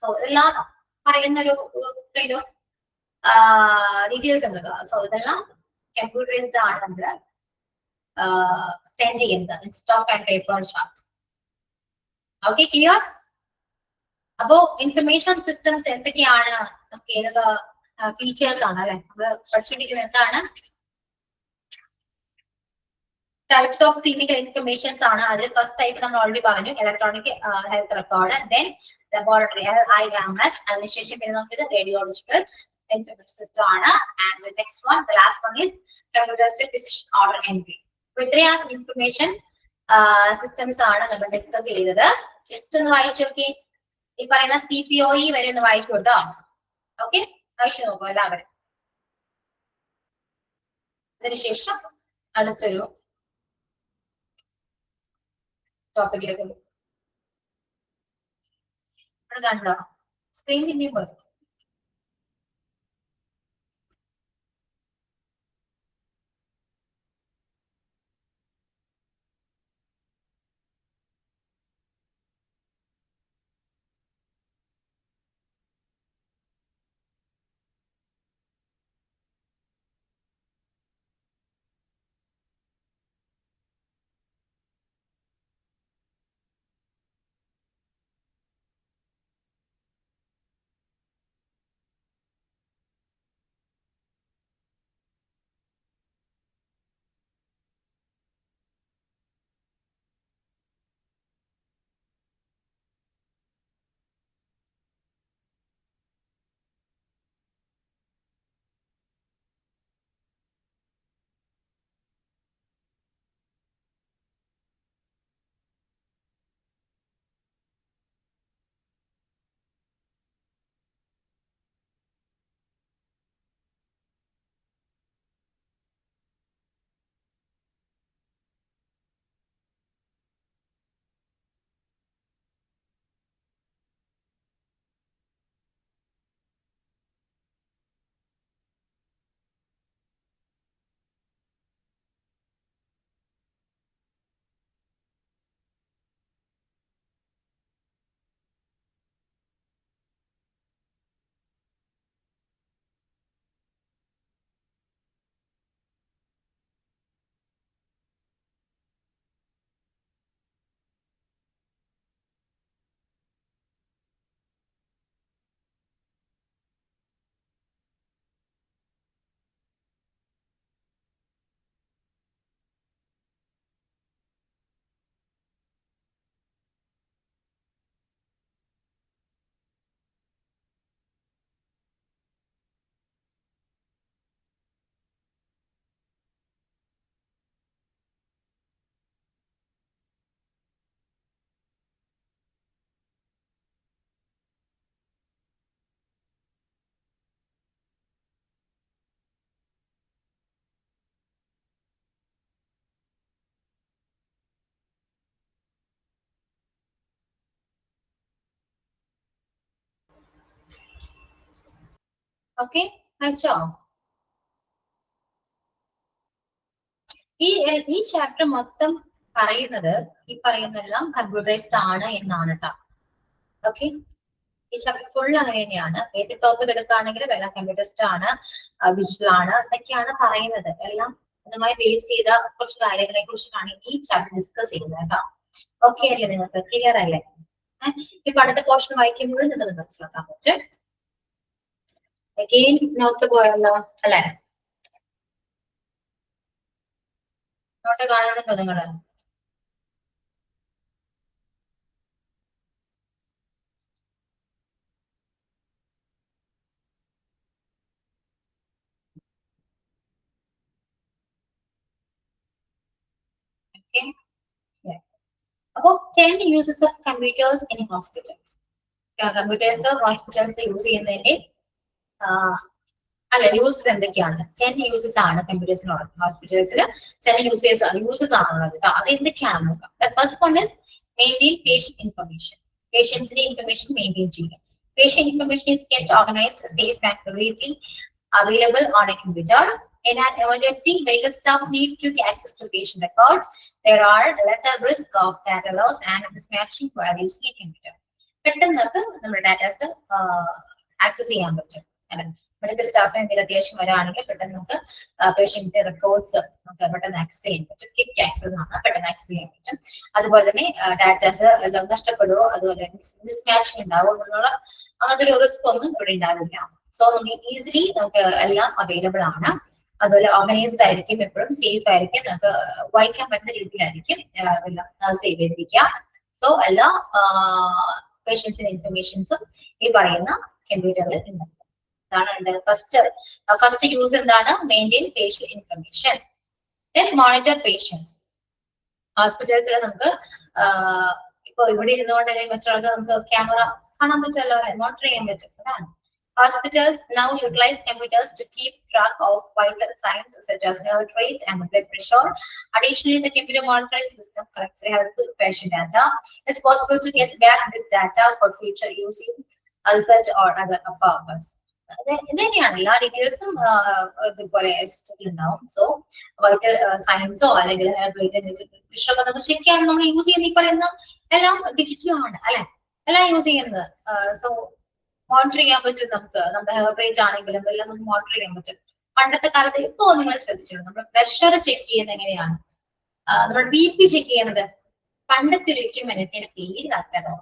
Speaker 1: സോ ഇതെല്ലാം പറയുന്ന ഒരു കൈൻഡ് ഓഫ് ഡീറ്റെയിൽസ് ഉണ്ട്. സോ ഇതെല്ലാം കമ്പ്യൂട്ടറൈസ്ഡ് ആണ് നമ്മൾ സെൻഡ് ചെയ്യുന്നത് instead of and paper chart. Okay, clear? അപ്പോ ഇൻഫർമേഷൻ സിസ്റ്റംസ് എന്തൊക്കെയാണ്, നമുക്ക് ഏതൊക്കെ ഫീച്ചേഴ്സ് ആണ് അല്ലെ നമ്മൾ പഠിച്ചിരിക്കുന്നത്, എന്താണ് ടൈപ്സ് ഓഫ് ക്ലിനിക്കൽ ഇൻഫർമേഷൻസ് ആണ്. അതിൽ ഫസ്റ്റ് ടൈപ്പ് നമ്മൾ ഓൾറെഡി പറഞ്ഞു, electronic health record, then laboratory IMS, അതിനുശേഷം പിന്നെ നമുക്ക് റേഡിയോളജിക്കൽ ഇൻഫർമേഷൻ സിസ്റ്റം ആണ്. And next one, the last one is computerised precision order entry. അപ്പൊ ഇത്രയും ഇൻഫർമേഷൻ സിസ്റ്റംസ് ആണ് നമ്മൾ ഡിസ്കസ് ചെയ്തത്. ജസ്റ്റ് ഒന്ന് വായിച്ചു നോക്കി. ഈ പറയുന്ന CPOE വരെ ഒന്ന് വായിച്ചു കേട്ടോ. ഓക്കെ, വായിച്ചു നോക്കൂ എല്ലാവരും. അതിനുശേഷം അടുത്തൊരു ടോപ്പിക്കിലേക്ക് കണ്ടോ, സ്ക്രീൻ പിന്നെയും പോയി. ഓക്കെ, അയച്ചോ? ഈ ചാപ്റ്റർ മൊത്തം പറയുന്നത് ഈ പറയുന്നതെല്ലാം കമ്പ്യൂട്ടറൈസ്ഡ് ആണ് എന്നാണ് കേട്ടോ. ഓക്കെ, ഈ ചാപ്റ്റർ ഫുൾ അങ്ങനെ തന്നെയാണ്. ഏത് ടോപ്പിക് എടുക്കുകയാണെങ്കിലും എല്ലാം കമ്പ്യൂട്ടറിസ്റ്റ് ആണ്, വിഷ്വൽ ആണ് എന്നൊക്കെയാണ് പറയുന്നത്. എല്ലാം അതുമായി ബേസ് ചെയ്ത കുറച്ച് കാര്യങ്ങളെ കുറിച്ചിട്ടാണ് ഈ ചാപ്റ്റർ ഡിസ്കസ് ചെയ്യുന്നത് കേട്ടോ. ഓക്കെ അല്ലേ, നിങ്ങൾക്ക് ക്ലിയർ അല്ലേ? ഈ പഠിത്ത പോർഷൻ വായിക്കുമ്പോഴും നിങ്ങൾക്ക് മനസ്സിലാക്കാൻ പറ്റും. അഗെയിൻ നോട്ട് പോയല്ലോ അല്ലെ? നോട്ട് കാണുന്നുണ്ടോ നിങ്ങള്? Okay. Yeah. About 10 uses of computers in hospitals. Computers hospitals use ചെയ്യുന്നതിന്റെ അല്ല യൂസസ് എന്തൊക്കെയാണ്? 10 യൂസസ് ആണ് കമ്പ്യൂട്ടേഴ്സിനുള്ളത്. ഹോസ്പിറ്റൽസിൽ 10 യൂസസ് ആണുള്ളത് കേട്ടോ. അത് എന്തൊക്കെയാണ് നോക്കാം. The first one is maintain patient information. പേഷ്യൻസിന്റെ ഇൻഫർമേഷൻ മെയിൻറ്റെയിൻ ചെയ്യുക. Patient information is kept organized, safe and readily available on a computer. In an emergency, medical staff need quick access to patient records. There are lesser risk of data loss and mismatching while using a computer. പെട്ടെന്ന് നമ്മുടെ datas access ചെയ്യാൻ പറ്റും. Medical സ്റ്റാഫിന് എന്തെങ്കിലും അത്യാവശ്യം വരാണെങ്കിൽ പെട്ടെന്ന് നമുക്ക് പേഷ്യന്റിന്റെ records നമുക്ക് പെട്ടെന്ന് ആക്സസ് ചെയ്യാൻ പറ്റും. ക്വിക്ക് ആക്സസ് ആണ്, പെട്ടെന്ന് ആക്സസ് ചെയ്യാൻ പറ്റും. അതുപോലെ തന്നെ ഡാറ്റാസ് നഷ്ടപ്പെടുവോ, അതുപോലെ മിസ്മാച്ചിങ് ഉണ്ടാവോ എന്നുള്ള അങ്ങനത്തെ ഒരു റിസ്ക് ഒന്നും ഇവിടെ ഉണ്ടാവില്ല. സോ നമുക്ക് ഈസിലി നമുക്ക് എല്ലാം അവൈലബിൾ ആണ്. അതുപോലെ ഓർഗനൈസ്ഡ് ആയിരിക്കും, എപ്പോഴും സേഫ് ആയിരിക്കും, നമുക്ക് വായിക്കാൻ പറ്റുന്ന രീതിയിലായിരിക്കും എല്ലാം സേവ് ചെയ്തിരിക്കുക. സോ എല്ലാ പേഷ്യൻസിന്റെ ഇൻഫർമേഷൻസും ഈ പറയുന്ന കമ്പ്യൂട്ടറിൽ ഉണ്ടാവും. അതാണ് എന്താണ് ഫസ്റ്റ് യൂസ് എന്താണ്? Maintain patient information. Then monitor patients. ഹോസ്പിറ്റൽസിൽ നമുക്ക് ഇപ്പൊ ഇവിടെ ഇരുന്നുകൊണ്ട് തന്നെ മറ്റുള്ളത് നമുക്ക് ക്യാമറ കാണാൻ പറ്റുമല്ലോ അല്ലെ, മോണിറ്റർ ചെയ്യാൻ പറ്റും. അതാണ്. Hospitals now utilize computers to keep track of vital signs such as heart rates and blood pressure. Additionally, the computer monitoring system collects health patient data. It's possible to get back this data for future use in research or other purpose. ഇതന്നെയാണ് എല്ലാ ഡീറ്റെയിൽസും ഇതുപോലെ ഉണ്ടാവും. So vital സയൻസോ അല്ലെങ്കിൽ പ്രഷറൊക്കെ നമ്മൾ check ചെയ്യാൻ നമ്മൾ use ചെയ്യുന്ന ഈ പറയുന്ന എല്ലാം ഡിജിറ്റൽ ആണ് അല്ലെ, എല്ലാം യൂസ് ചെയ്യുന്നത്. സോ മോണിറ്റർ ചെയ്യാൻ പറ്റും നമുക്ക്, നമ്മുടെ ഹെർട്ട് റേറ്റ് ആണെങ്കിലും എല്ലാം നമുക്ക് മോണിറ്റർ ചെയ്യാൻ പറ്റും. പണ്ടത്തെ കാലത്ത് ഇപ്പോ നിങ്ങൾ ശ്രദ്ധിച്ചിട്ടുണ്ട്, നമ്മുടെ പ്രഷർ ചെക്ക് ചെയ്യുന്നത് എങ്ങനെയാണ്, നമ്മുടെ BP ചെക്ക് ചെയ്യുന്നത് പണ്ടത്തെ ഒരു എക്യുപ്മെന്റ് പേര് കാത്തോ,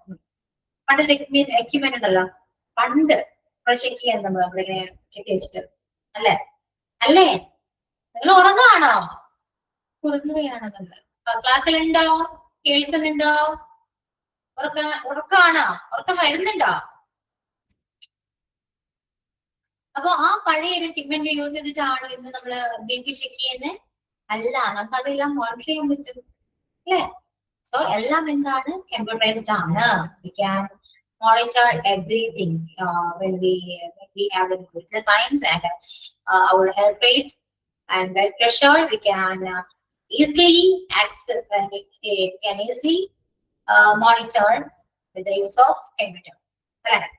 Speaker 1: പണ്ടത്തെ എക്യുപ്മെന്റ് ഉണ്ടല്ലോ പണ്ട് ചെക്ക് ചെയ്യാൻ നമ്മളിങ്ങനെ കെട്ടി വെച്ചിട്ട് അല്ലേ അല്ലേ. നിങ്ങൾ ഉറങ്ങാണോ? ഉറങ്ങുകയാണോ? നമ്മൾ ക്ലാസ്സിലുണ്ടോ? കേൾക്കുന്നുണ്ടോ? ഉറക്കാണോ? ഉറക്കം വരുന്നുണ്ടോ? അപ്പൊ ആ പഴയ ഒരു എക്യുപ്മെന്റ് യൂസ് ചെയ്തിട്ടാണ് ഇന്ന് നമ്മള് BP ചെക്ക് ചെയ്യുന്നത്? അല്ല, നമുക്ക് അതെല്ലാം മോണിറ്റർ ചെയ്യാൻ പറ്റും അല്ലേ. സോ എല്ലാം എന്താണ്, കമ്പ്യൂട്ടറൈസ്ഡ് ആണ്. We can monitor everything when we have the science and our heart rate and blood pressure. We can easily access and we can easily monitor with the use of computer. Correct?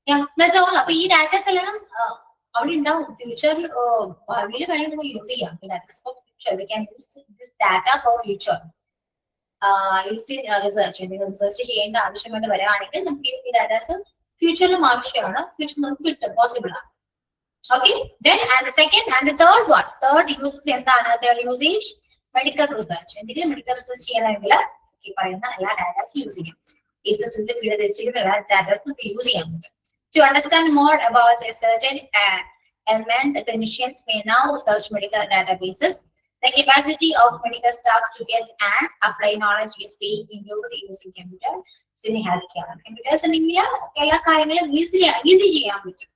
Speaker 1: Yeah, that's all. അപ്പൊ ഈ datas എല്ലാം അവിടെ ഉണ്ടാവും. ഫ്യൂച്ചറിൽ ഭാവിയിൽ വേണമെങ്കിൽ നമുക്ക് use ചെയ്യാം. That's for future. We can use this data for future. Use research, എന്തെങ്കിലും റിസർച്ച് ചെയ്യേണ്ട ആവശ്യമായിട്ട് വരികയാണെങ്കിൽ നമുക്ക് ഈ ഡാറ്റാസ് ഫ്യൂച്ചറിലും ആവശ്യമാണ്, ഫ്യൂച്ചറിൽ നമുക്ക് കിട്ടും, പോസിബിൾ ആണ്. Okay, then and the second and the third one, third usage എന്താണ്? Third usage medical research. എന്തെങ്കിലും മെഡിക്കൽ റിസർച്ച് ചെയ്യണമെങ്കിൽ ഈ പറയുന്ന എല്ലാ ഡാറ്റാസ് യൂസ് ചെയ്യാം. ഈ സിസ്റ്റത്തിൽ വീട് ധരിച്ചിരിക്കുന്ന എല്ലാ ഡാറ്റാസ് നമുക്ക് യൂസ് ചെയ്യാൻ പറ്റും. To understand more about a certain element, clinicians may now search medical databases. The capacity of medical staff to get and apply knowledge is being improved using computers in healthcare. Computers ഉണ്ടെങ്കിൽ എല്ലാ കാര്യങ്ങളും easy ചെയ്യാൻ പറ്റും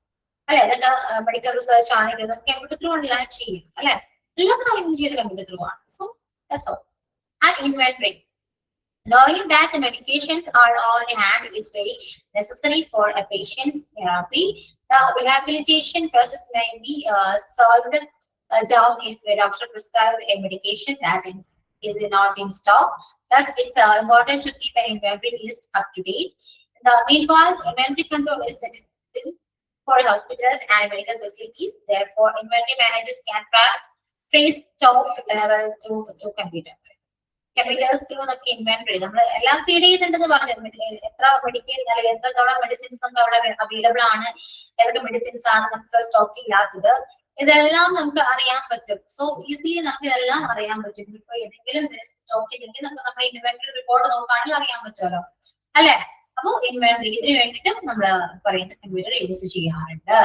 Speaker 1: അല്ലെ. ഇതൊക്കെ medical research ആണെങ്കിൽ computer through എല്ലാം ചെയ്യും അല്ലെ, എല്ലാ കാര്യങ്ങളും ചെയ്ത് കമ്പ്യൂട്ടർ ത്രൂ ആണ്. So that's all. And inventory, knowing that medications are on hand is very necessary for a patient's therapy. The rehabilitation process may be solved down if the doctor prescribed a medication that is not in stock. Thus, it's important to keep an inventory list up to date. Meanwhile, inventory control is necessary for hospitals and medical facilities. Therefore, inventory managers can trace stock level through computers. Computers through നമുക്ക് inventory നമ്മൾ എല്ലാം feed ചെയ്യുന്നുണ്ടെന്ന് പറഞ്ഞു. എത്ര medical അല്ലെങ്കിൽ എത്രത്തോളം medicines നമുക്ക് അവിടെ അവൈലബിൾ ആണ്, ഏതൊക്കെ മെഡിസിൻസ് ആണ് നമുക്ക് സ്റ്റോക്ക് ഇല്ലാത്തത്, ഇതെല്ലാം നമുക്ക് അറിയാൻ പറ്റും. സോ ഈസിലി നമുക്ക് ഇതെല്ലാം അറിയാൻ പറ്റും. ഇപ്പൊ ഏതെങ്കിലും മെഡിസിൻ സ്റ്റോക്ക് ഇല്ലെങ്കിൽ നമുക്ക് നമ്മുടെ ഇൻവെന്ററി റിപ്പോർട്ട് നോക്കുകയാണെങ്കിൽ അറിയാൻ പറ്റുമല്ലോ അല്ലെ. അപ്പൊ ഇൻവെന്ററി ഇതിന് വേണ്ടിയിട്ടും നമ്മൾ പറയുന്ന കമ്പ്യൂട്ടർ യൂസ് ചെയ്യാറുണ്ട്.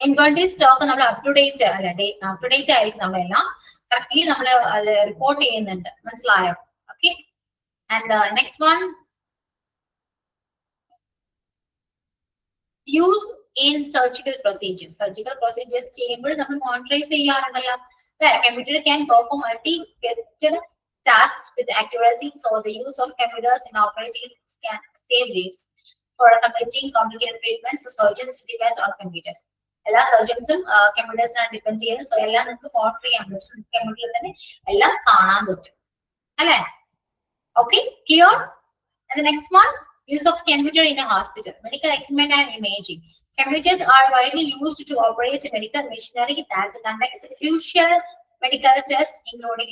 Speaker 1: ഇൻവെന്ററി സ്റ്റോക്ക് നമ്മൾ അപ് ടു ഡേറ്റ് അല്ലെ, അപ് ടു ഡേറ്റ് ആയിരിക്കും നമ്മളെല്ലാം കറക്റ്റ്ലി നമ്മൾ അത് റിപ്പോർട്ട് ചെയ്യുന്നുണ്ട്. മനസ്സിലായോ? Okay. And next one, use in surgical procedures. Surgical procedures ചെയ്യുമ്പോൾ നമ്മൾ മോണിറ്ററൈസ് ചെയ്യാറുണ്ടല്ലോ അല്ലെ. Computer can perform multifaceted tasks with accuracy, so the use of computers in operating can save lives. For completing complicated treatments, surgeons depend on computers. എല്ലാ സർജൻസും കമ്പ്യൂട്ടേഴ്സിനാണ് depend ചെയ്യുന്നത്. So എല്ലാം നമുക്ക് monitor ചെയ്യാൻ പറ്റും, കമ്പ്യൂട്ടറിൽ തന്നെ എല്ലാം കാണാൻ പറ്റും അല്ലെ. Okay, clear? And the next one, use of computer in a hospital, medical equipment and imaging. Computers are widely used to operate medical machinery that conducts crucial medical tests including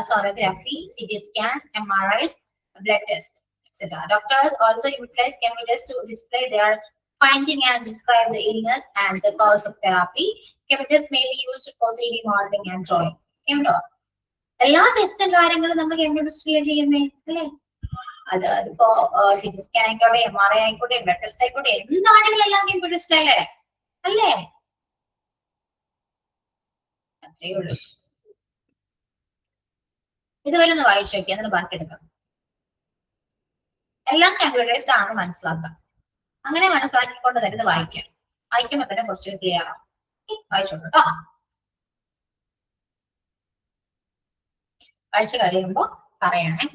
Speaker 1: sonography, CT scans, MRIs, blood tests, etc. Doctors also utilize computers to display their finding and describe the illness and the cause of therapy. Computers may be used for 3D modeling and drawing. എല്ലാ ടെസ്റ്റും കാര്യങ്ങളും നമ്മൾ കമ്പ്യൂട്ടറിൽ ചെയ്യുന്നേ അല്ലേ. അത് ഇപ്പോ CT scan ആയിക്കോട്ടെ, MRI ആയിക്കോട്ടെ, ബ്ലഡ് ടെസ്റ്റ് ആയിക്കോട്ടെ, എന്താണെങ്കിലും എല്ലാം കമ്പ്യൂട്ടറിസ്റ്റ് അല്ലേ അല്ലേ. അത്രേ ഉള്ളൂ. ഇതുവരെ ഒന്ന് വായിച്ചു നോക്കി, അതിന് ബാക്കി എടുക്കാം. എല്ലാം കമ്പ്യൂട്ടറൈസ്ഡ് ആണെന്ന് മനസ്സിലാക്കാം. അങ്ങനെ മനസ്സിലാക്കിക്കൊണ്ട് തന്നെ ഇത് വായിക്കാം. വായിക്കുമ്പോൾ തന്നെ കുറച്ച് ക്ലിയർ ആവും. വായിച്ചോളൂ കേട്ടോ. ആഴ്ച കഴിയുമ്പോൾ പറയണേ.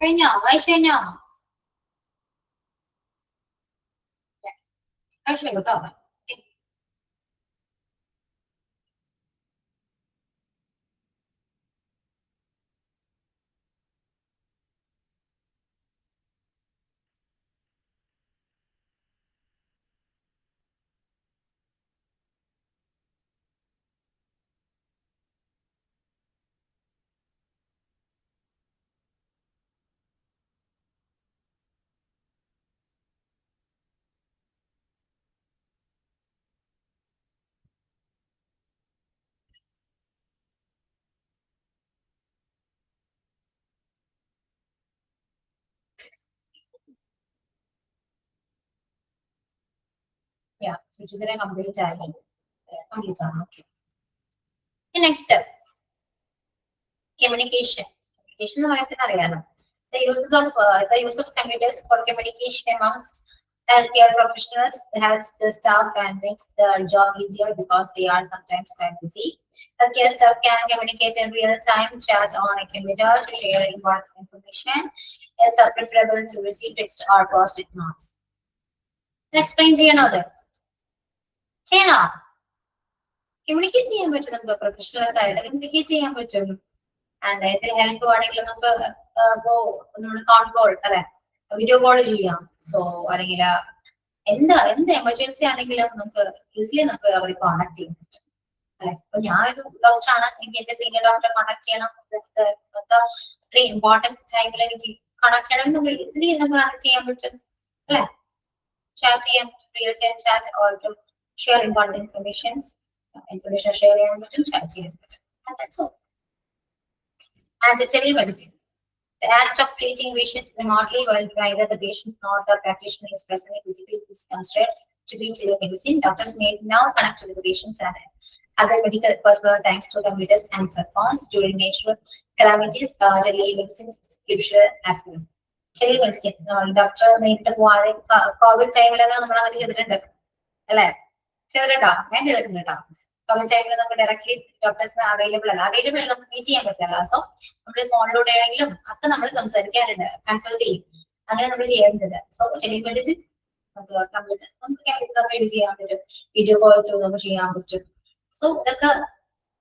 Speaker 1: കഴിഞ്ഞോ? വായിച്ചു കഴിഞ്ഞോ? വായിച്ചു കേട്ടോ. Yeah, സുചിത്ര കംപ്ലീറ്റ് ആയി. കംപ്ലീറ്റ് ആണ്. ഓക്കെ. Next communication. Communication എന്ന് പറയുന്നത് അറിയാലോ. The use of computers for communication amongst healthcare professionals helps the staff and makes the job easier because they are sometimes quite busy. Healthcare staff can communicate in real time, chat on a computer to share important information. It's preferable to receive text or post-it notes. Explain ചെയ്യണത്. ചെയ്യണോ? Communicate ചെയ്യാൻ പറ്റും നമുക്ക് professionals ആയിട്ട് communicate ചെയ്യാൻ പറ്റും. And ഇതിൽ help വേണമെങ്കിൽ നമുക്ക് കോൺ കോൾ അല്ലെ, വീഡിയോ കോൾ ചെയ്യാം. സോ അല്ലെങ്കിൽ എന്ത് എമർജൻസി ആണെങ്കിലും നമുക്ക് ഈസിലി നമുക്ക് അവരെ കോൺടാക്ട് ചെയ്യാൻ പറ്റും അല്ലെ. ഇപ്പൊ ഞാനൊരു ഡോക്ടറാണ്, എനിക്ക് എന്റെ സീനിയർ ഡോക്ടറെ കോൺടാക്ട് ചെയ്യണം, അത്രയും ഇമ്പോർട്ടന്റ് ടൈമിൽ എനിക്ക് കോൺടാക്ട് ചെയ്യണം, നമ്മൾ ഈസിലി നമുക്ക് കോൺടാക്ട് ചെയ്യാൻ പറ്റും അല്ലെ. ചാറ്റ് ചെയ്യാൻ പറ്റും, real time chat, or to share important information share ചെയ്യാൻ പറ്റും, ചാറ്റ് ചെയ്യാൻ പറ്റും. That's all. And the telemedicine, the act of treating patients remotely while neither the patient nor the practitioner is present physically is considered to be telemedicine. Doctors may now connect to the patients and other medical personnel thanks to computers and cell phones during natural calamities. Telemedicine is crucial as well. Telemedicine, doctor നേരിട്ട് പോവാതെ Covid ടൈമിലൊക്കെ നമ്മൾ അങ്ങനെ ചെയ്തിട്ടുണ്ട് അല്ലെ, ചെയ്തിട്ടുണ്ടോ? ഞാൻ ചെയ്തിട്ടുണ്ട് കേട്ടോ. കോവിഡ് ടൈമിൽ നമുക്ക് ഡയറക്ട്ലി ഡോക്ടേഴ്സിന് അവൈലബിൾ അല്ല, നമുക്ക് മീറ്റ് ചെയ്യാൻ പറ്റില്ല. സോ നമ്മൾ ഫോണിലൂടെ ആണെങ്കിലും ഒക്കെ നമ്മൾ സംസാരിക്കാറുണ്ട്, കൺസൾട്ട് ചെയ്യും, അങ്ങനെ നമ്മൾ ചെയ്യാറുണ്ട്. സോ ടെലിമെഡിസിൻ നമുക്ക് കമ്പ്യൂട്ടർ നമുക്ക് യൂസ് ചെയ്യാൻ പറ്റും, വീഡിയോ കോൾ ത്രൂ നമുക്ക് ചെയ്യാൻ പറ്റും. സോ ഇതൊക്കെ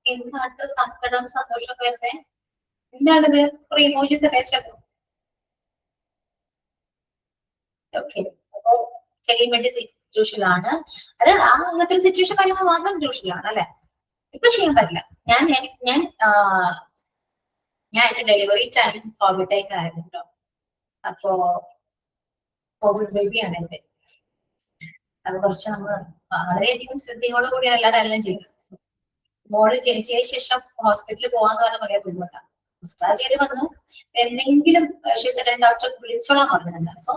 Speaker 1: എന്താണ് സങ്കടം സന്തോഷമൊക്കെ വരുന്നത്, എന്താണിത് കുറെ ഇമോജീസ് ഒക്കെ അയച്ചോ. ഓക്കെ, അപ്പോ ടെലിമെഡിസിൻ ക്രൂഷ്യൽ ആണ്. അത് അങ്ങനത്തെ ഒരു സിറ്റുവേഷൻ വരുമ്പോൾ മാത്രം ക്രൂഷ്യൽ ആണ് അല്ലെ. ഇപ്പൊ ചെയ്യാൻ പറ്റില്ല. ഞാൻ ഞാൻ ഞാൻ ഞാൻ എന്റെ ഡെലിവറി ടൈം കോവിഡ് ടൈം ആയിരുന്നു കേട്ടോ. അപ്പോ കോവിഡ് ബേബിയാണ് എന്റെ. അത് കുറച്ച് നമ്മൾ വളരെയധികം ശ്രദ്ധയോടു കൂടിയാണ് എല്ലാ കാര്യങ്ങളും ചെയ്യുന്നത്. മോള് ജനിച്ചതിന് ശേഷം ഹോസ്പിറ്റലിൽ പോകാന്ന് പറഞ്ഞ ഭയങ്കര ബുദ്ധിമുട്ടാണ്. ഡിസ്ചാർജ് ചെയ്ത് വന്നു, എന്തെങ്കിലും ഡോക്ടർ വിളിച്ചോളാൻ പറഞ്ഞിട്ടുണ്ട്. സോ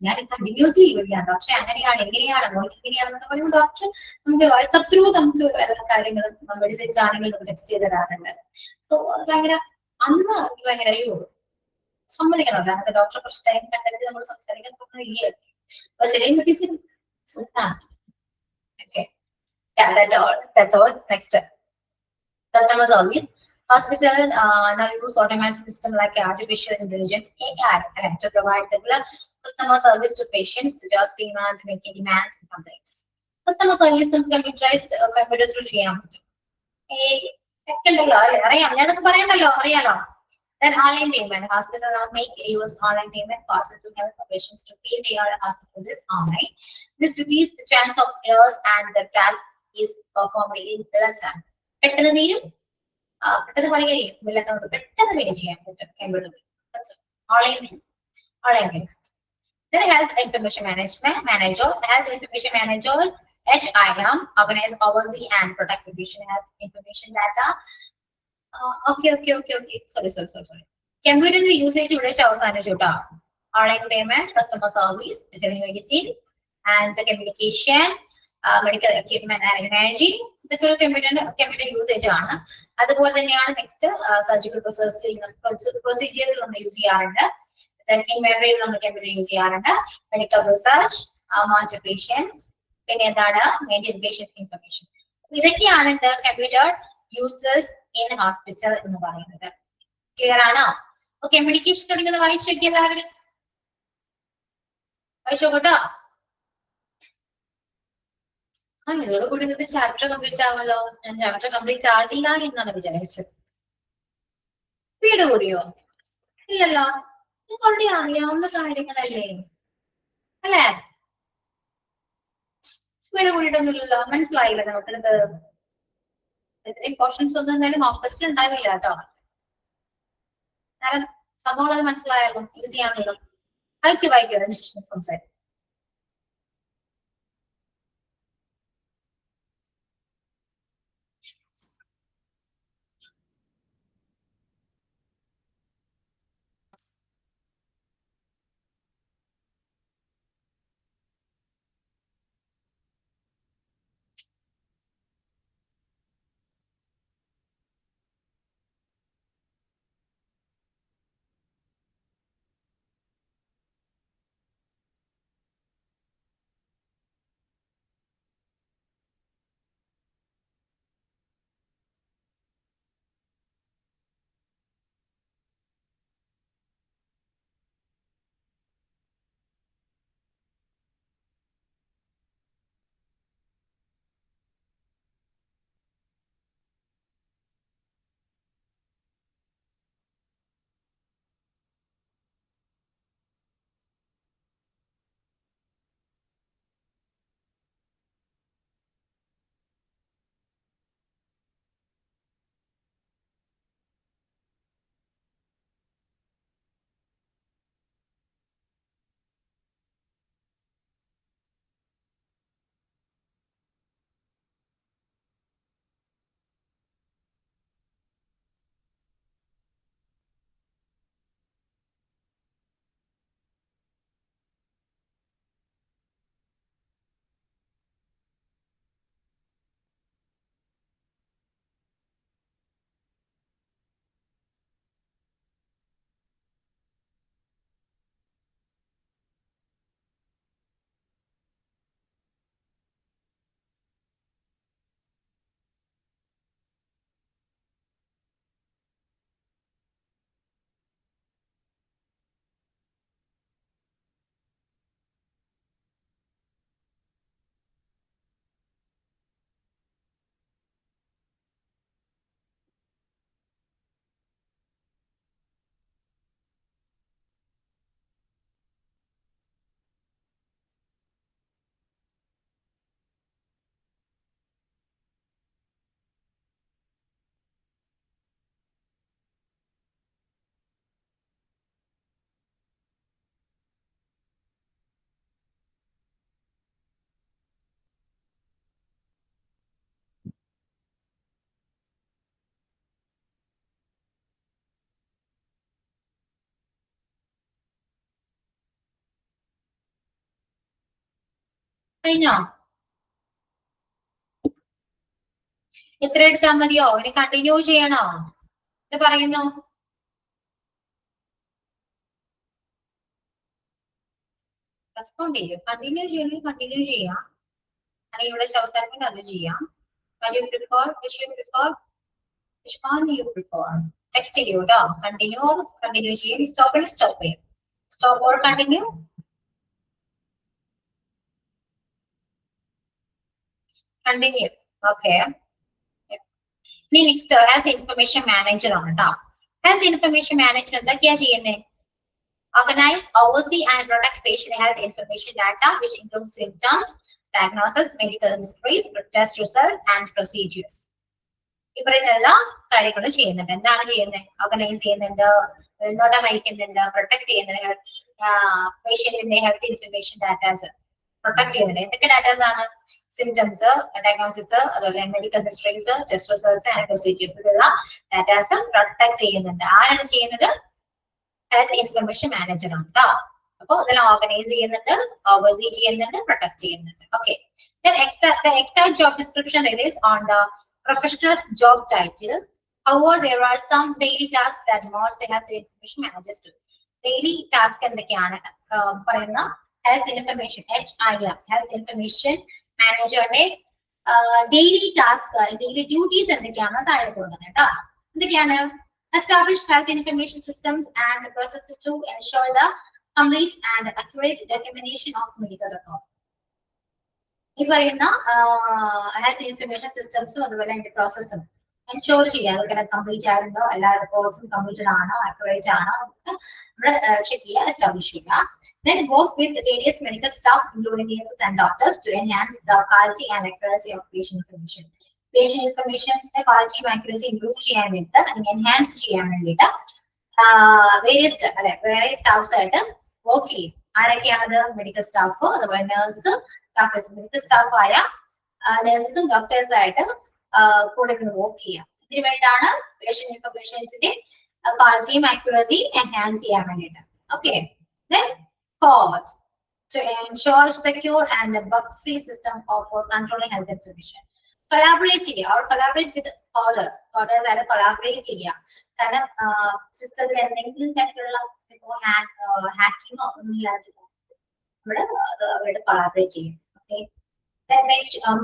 Speaker 1: ഞാൻ കണ്ടിന്യൂസ്ലി വിളിക്കാം ഡോക്ടറെ, അങ്ങനെയാണ് എങ്ങനെയാണ് മോൾക്ക് എങ്ങനെയാണെന്നൊക്കെ പറയുമ്പോൾ ഡോക്ടർ നമുക്ക് വാട്സപ്പ് ത്രൂ നമുക്ക് എല്ലാ കാര്യങ്ങളും മെഡിസിൻസ് ആണെങ്കിലും നമുക്ക് ടെക്സ്റ്റ് ചെയ്ത് തരാറുണ്ട്. സോ അത് ഭയങ്കര അന്ന് എനിക്ക് ഭയങ്കര ഒരു സമ്മതിക്കണമല്ലോ, അങ്ങനത്തെ ഡോക്ടറെ കുറച്ച് ടൈം കണ്ടെത്തി നമ്മൾ സംസാരിക്കാൻ ഇല്ല. അപ്പൊ ചെറിയ മെഡിസിൻ സുഖമാണ്. Okay, that's all. Next, customer service. Hospital now use automatic system like artificial intelligence AI to provide regular customer service to patients, just payments, making demands and complaints. Customer service നമുക്ക് computerized computer through ചെയ്യാൻ പറ്റും. ഉണ്ടല്ലോ അല്ലെ, അറിയാം, ഞാനതൊക്കെ പറയണ്ടല്ലോ, അറിയാലോ. Then online payment, hospital now make use online payment process to help patients to pay their hospital bills online. This decreases the chance of errors and the task is performed in less time. പെട്ടെന്ന് തീരും, പെട്ടെന്ന് പണി കഴിയും, ഇല്ലാത്ത നമുക്ക് പെട്ടെന്ന് പേ ചെയ്യാൻ പറ്റും കമ്പ്യൂട്ടറിൽ. Online. Then health information management manager, health information manager HIM organize, oversee and protect the patient health information data. Okay. Sorry. Computer usage ഇവിടെ അവസാനിച്ചു കേട്ടോ. Online payment, customer service, telemedicine and the communication, medical equipment and managing, ഇതൊക്കെ ഒരു computer usage ആണ്. അതുപോലെ തന്നെയാണ് next surgical പ്രൊസീജിയേഴ്സിൽ നമ്മൾ use ചെയ്യാറുണ്ട്. മെമ്മറിയിൽ നമ്മൾ കമ്പ്യൂട്ടർ യൂസ് ചെയ്യാറുണ്ട്. മെഡിക്കൽ റിസർച്ച്, മോണിറ്റർ പേഷ്യൻസ്, പിന്നെ എന്താണ് മെയിൻറ്റെയിൻ പേഷ്യന്റ് ഇൻഫർമേഷൻ. ഇതൊക്കെയാണ് കമ്പ്യൂട്ടർ യൂസേഴ്സ് ഇൻ ഹോസ്പിറ്റൽ എന്ന് പറയുന്നത്. ക്ലിയർ ആണോ? കമ്മ്യൂണിക്കേഷൻ തുടങ്ങുന്നത് വായിച്ചു നോക്കി എല്ലാവരും, വായിച്ചോ കേട്ടോ. നിങ്ങളോട് കൂടി ഇന്നത്തെ ചാപ്റ്റർ കംപ്ലീറ്റ് ആവല്ലോ. ഞാൻ ചാപ്റ്റർ കംപ്ലീറ്റ് ആകില്ല എന്നാണ് വിചാരിച്ചത്. സ്പീഡ് കൂടിയോ? ഇല്ലല്ലോ, നിങ്ങൾക്ക് ഓൾറെഡി അറിയാവുന്ന കാര്യങ്ങളല്ലേ അല്ലേ? സ്പീഡ് കൂടിയിട്ടൊന്നുമില്ലല്ലോ. മനസ്സിലായില്ല നമുക്കിത്? ഇത്രയും പോർഷൻസ് ഒന്നും എന്തായാലും മോക്ക് ടെസ്റ്റിൽ ഉണ്ടാവില്ല കേട്ടോ. കാരണം സംഭവങ്ങൾ അത് മനസ്സിലായാലും ഇത് ചെയ്യാണല്ലോ. വായിക്കോ അതിനുശേഷം സംസാരിക്കും. കഴിഞ്ഞോ? ഇത്ര എടുത്താൽ മതിയോ? ഇനി കണ്ടിന്യൂ ചെയ്യണോ? ഇത് പറയുന്നു. റെസ്പോണ്ട് ചെയ്യും. കണ്ടിന്യൂ ചെയ്യണമെങ്കിൽ കണ്ടിന്യൂ ചെയ്യാം, അല്ലെങ്കിൽ ഇവിടെ അവസാനിപ്പിക്കാൻ അത് ചെയ്യാം. You prefer, which you prefer, which one you prefer? Text ചെയ്യൂട്ടോ. കണ്ടിന്യൂ ഓർ കണ്ടിന്യൂ ചെയ്യും. സ്റ്റോപ്പ് ചെയ്യും, സ്റ്റോപ്പ് ചെയ്യും. Stop or continue. Continue. Okay. ഇനി നെക്സ്റ്റ് ഹെൽത്ത് ഇൻഫർമേഷൻ മാനേജർ ആണ് കേട്ടോ. ഹെൽത്ത് ഇൻഫർമേഷൻ മാനേജർ എന്തൊക്കെയാ ചെയ്യുന്നത്? Organize, oversee, and protect patient health information data, which includes symptoms, diagnosis, medical histories, test results, and procedures. ഈ പറയുന്ന എല്ലാ കാര്യങ്ങളും ചെയ്യുന്നുണ്ട്. എന്താണ് ചെയ്യുന്നത്? ഓർഗനൈസ് ചെയ്യുന്നുണ്ട്, നോട്ടം വഹിക്കുന്നുണ്ട്, പ്രൊട്ടക്ട് ചെയ്യുന്നുണ്ട്, പേഷ്യന്റിന്റെ ഹെൽത്ത് ഇൻഫർമേഷൻ ഡാറ്റാസ് പ്രൊട്ടക്ട് ചെയ്യുന്നുണ്ട്. എന്തൊക്കെ ഡാറ്റാസ് ആണ്? സിംറ്റംസ്, ഡയഗ്നോസിസ്, അതുപോലെ medical histories, test results and procedures, ഇതെല്ലാം ഡാറ്റാസ് പ്രൊട്ടക്ട് ചെയ്യുന്നുണ്ട്. ആരാണ് ചെയ്യുന്നത്? ഹെൽത്ത് ഇൻഫർമേഷൻ മാനേജർ ആണ് കേട്ടോ. അപ്പൊ ഇതെല്ലാം ഓർഗനൈസ് ചെയ്യുന്നുണ്ട്, ഓവർസീ ചെയ്യുന്നുണ്ട്, പ്രൊട്ടക്ട് ചെയ്യുന്നുണ്ട്. Okay. The exact job description relies on the professional's job title. However, there are some daily tasks that most health information managers do. Daily task എന്തൊക്കെയാണ് പറയുന്ന health information health information മാനേജറിന്റെ daily task, daily duties എന്തൊക്കെയാണ് താഴെ കൊടുക്കുന്നത് കേട്ടോ. എന്തൊക്കെയാണ്? Establish health information systems and processes to ensure the complete and accurate documentation of medical record. ഈ പറയുന്ന ഹെൽത്ത് ഇൻഫർമേഷൻ സിസ്റ്റംസും അതുപോലെ അതിന്റെ പ്രോസസ്സും എൻഷോർ ചെയ്യുക. അതൊക്കെ കംപ്ലീറ്റ് ആയിട്ടുണ്ടോ, എല്ലാ റെക്കോർഡ്സും കംപ്ലീറ്റഡ് ആണോ, അക്യുറേറ്റ് ആണോ, നമ്മൾ ചെക്ക് ചെയ്യുക, എസ്റ്റാബ്ലിഷ് ചെയ്യുക. Then work with various medical staff, including nurses and doctors, to enhance the quality and accuracy of patient information. Patient information's quality and accuracy improve ചെയ്യാൻ വേണ്ടിയിട്ട്, അല്ലെങ്കിൽ എൻഹാൻസ് ചെയ്യാൻ വേണ്ടിയിട്ട് വേറെ സ്റ്റാഫ്സ് ആയിട്ട് വർക്ക് ചെയ്യും. ആരൊക്കെയാണത്? മെഡിക്കൽ സ്റ്റാഫ്, അതുപോലെ നേഴ്സ്, ഡോക്ടേഴ്സ്. മെഡിക്കൽ സ്റ്റാഫ് ആയ നേഴ്സസും ഡോക്ടേഴ്സ് ആയിട്ട് കൂടെ നിന്ന് വർക്ക് ചെയ്യാം. ഇതിനു വേണ്ടിയിട്ടാണ് പേഷ്യന്റ് ഇൻഫർമേഷൻസിന്റെ ക്വാളിറ്റിയും ആക്യുറസി എൻഹാൻസ് ചെയ്യാൻ വേണ്ടിയിട്ട്. Okay. Then cause to ensure secure and bug-free system for controlling health information. Collaborate ചെയ്യുക, or collaborate with others. Others ആയിട്ട് collaborate ചെയ്യുക. കാരണം സിസ്റ്റത്തിൽ എന്തെങ്കിലും തരത്തിലുള്ള ഹാക്കിങ്ങോ ഒന്നും ഇല്ലാതെ നമ്മള് അവരുടെ collaborate ചെയ്യും. Okay. Then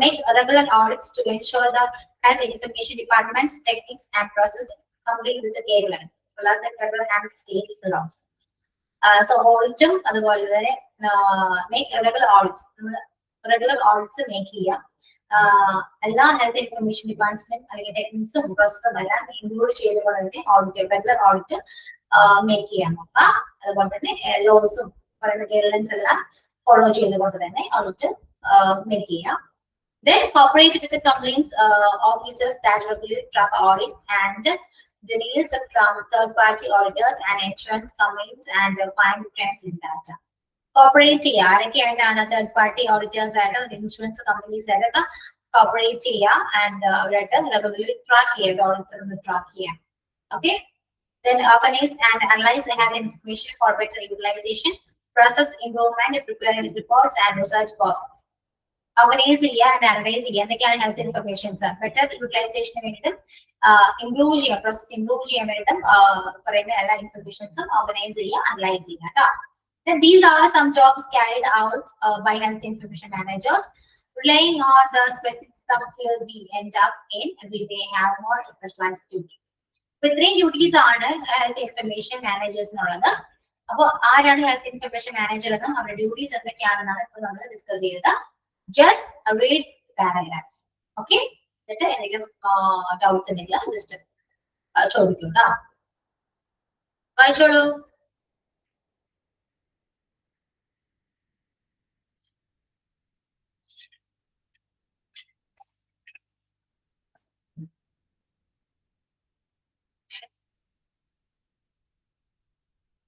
Speaker 1: make regular audits to ensure the health information department's techniques and processes complete with the guidelines. Regular and state laws. So ഓഡിറ്റും അതുപോലെ തന്നെ റെഗുലർ ഓഡിറ്റ്സ്, നമ്മൾ റെഗുലർ ഓഡിറ്റ്സ് മേക്ക് ചെയ്യുക. എല്ലാ ഹെൽത്ത് ഇൻഫർമേഷൻ ഡിപ്പാർട്ട്മെന്റ് അല്ലെങ്കിൽ ടെക്നിക്സും പ്രോസസ്സും എല്ലാം include ചെയ്തുകൊണ്ട് തന്നെ audit, regular audit make ചെയ്യാൻ നോക്കുക. അതുപോലെ തന്നെ ലോസും പറയുന്ന ഗൈഡ്ലൈൻസ് എല്ലാം ഫോളോ ചെയ്തുകൊണ്ട് തന്നെ ഓഡിറ്റ് മേക്ക് ചെയ്യാം. Then cooperate with the complaints officers that regularly track audits and the needs from third-party auditors and insurance companies and find trends in data. Cooperate ചെയ്യുക. ആരൊക്കെയായിട്ടാണ്? തേർഡ് പാർട്ടി ഓഡിറ്റേഴ്സ് ആയിട്ട്, insurance companies ആയിട്ടൊക്കെ cooperate ചെയ്യുക. And അവരായിട്ട് regularly track ചെയ്യുക, audits track ചെയ്യാം. Okay. Then organize and analyze the health information for better utilization, process improvement, preparing reports and research purpose. Organise ചെയ്യുക and analyse ചെയ്യുക. എന്തൊക്കെയാണ് health informations? Better യൂട്ടിലൈസേഷന് വേണ്ടിയിട്ടും improve ചെയ്യാൻ, process improve ചെയ്യാൻ വേണ്ടിയിട്ടും പറയുന്ന എല്ലാ ഇൻഫർമേഷൻസും ഓർഗനൈസ് ചെയ്യുക, അനലൈസ് ചെയ്യുക കേട്ടോ. Then these are some jobs carried out by health information managers. Relying on the specific field we end up in, we may have more specialized duties. So ഇത്രയും duties ആണ് health information മാനേജേഴ്സിനുള്ളത്. അപ്പോൾ ആരാണ് health information manager എന്നും അവരുടെ duties എന്തൊക്കെയാണെന്നാണ് ഇപ്പോൾ നമ്മൾ discuss ചെയ്തത്. Just read paragraph. Okay. എന്നിട്ട് എന്തെങ്കിലും ഡൗട്ട്സ് ഉണ്ടെങ്കിൽ ജസ്റ്റ് ചോദിക്കൂ കേട്ടോ. വായിച്ചോളൂ.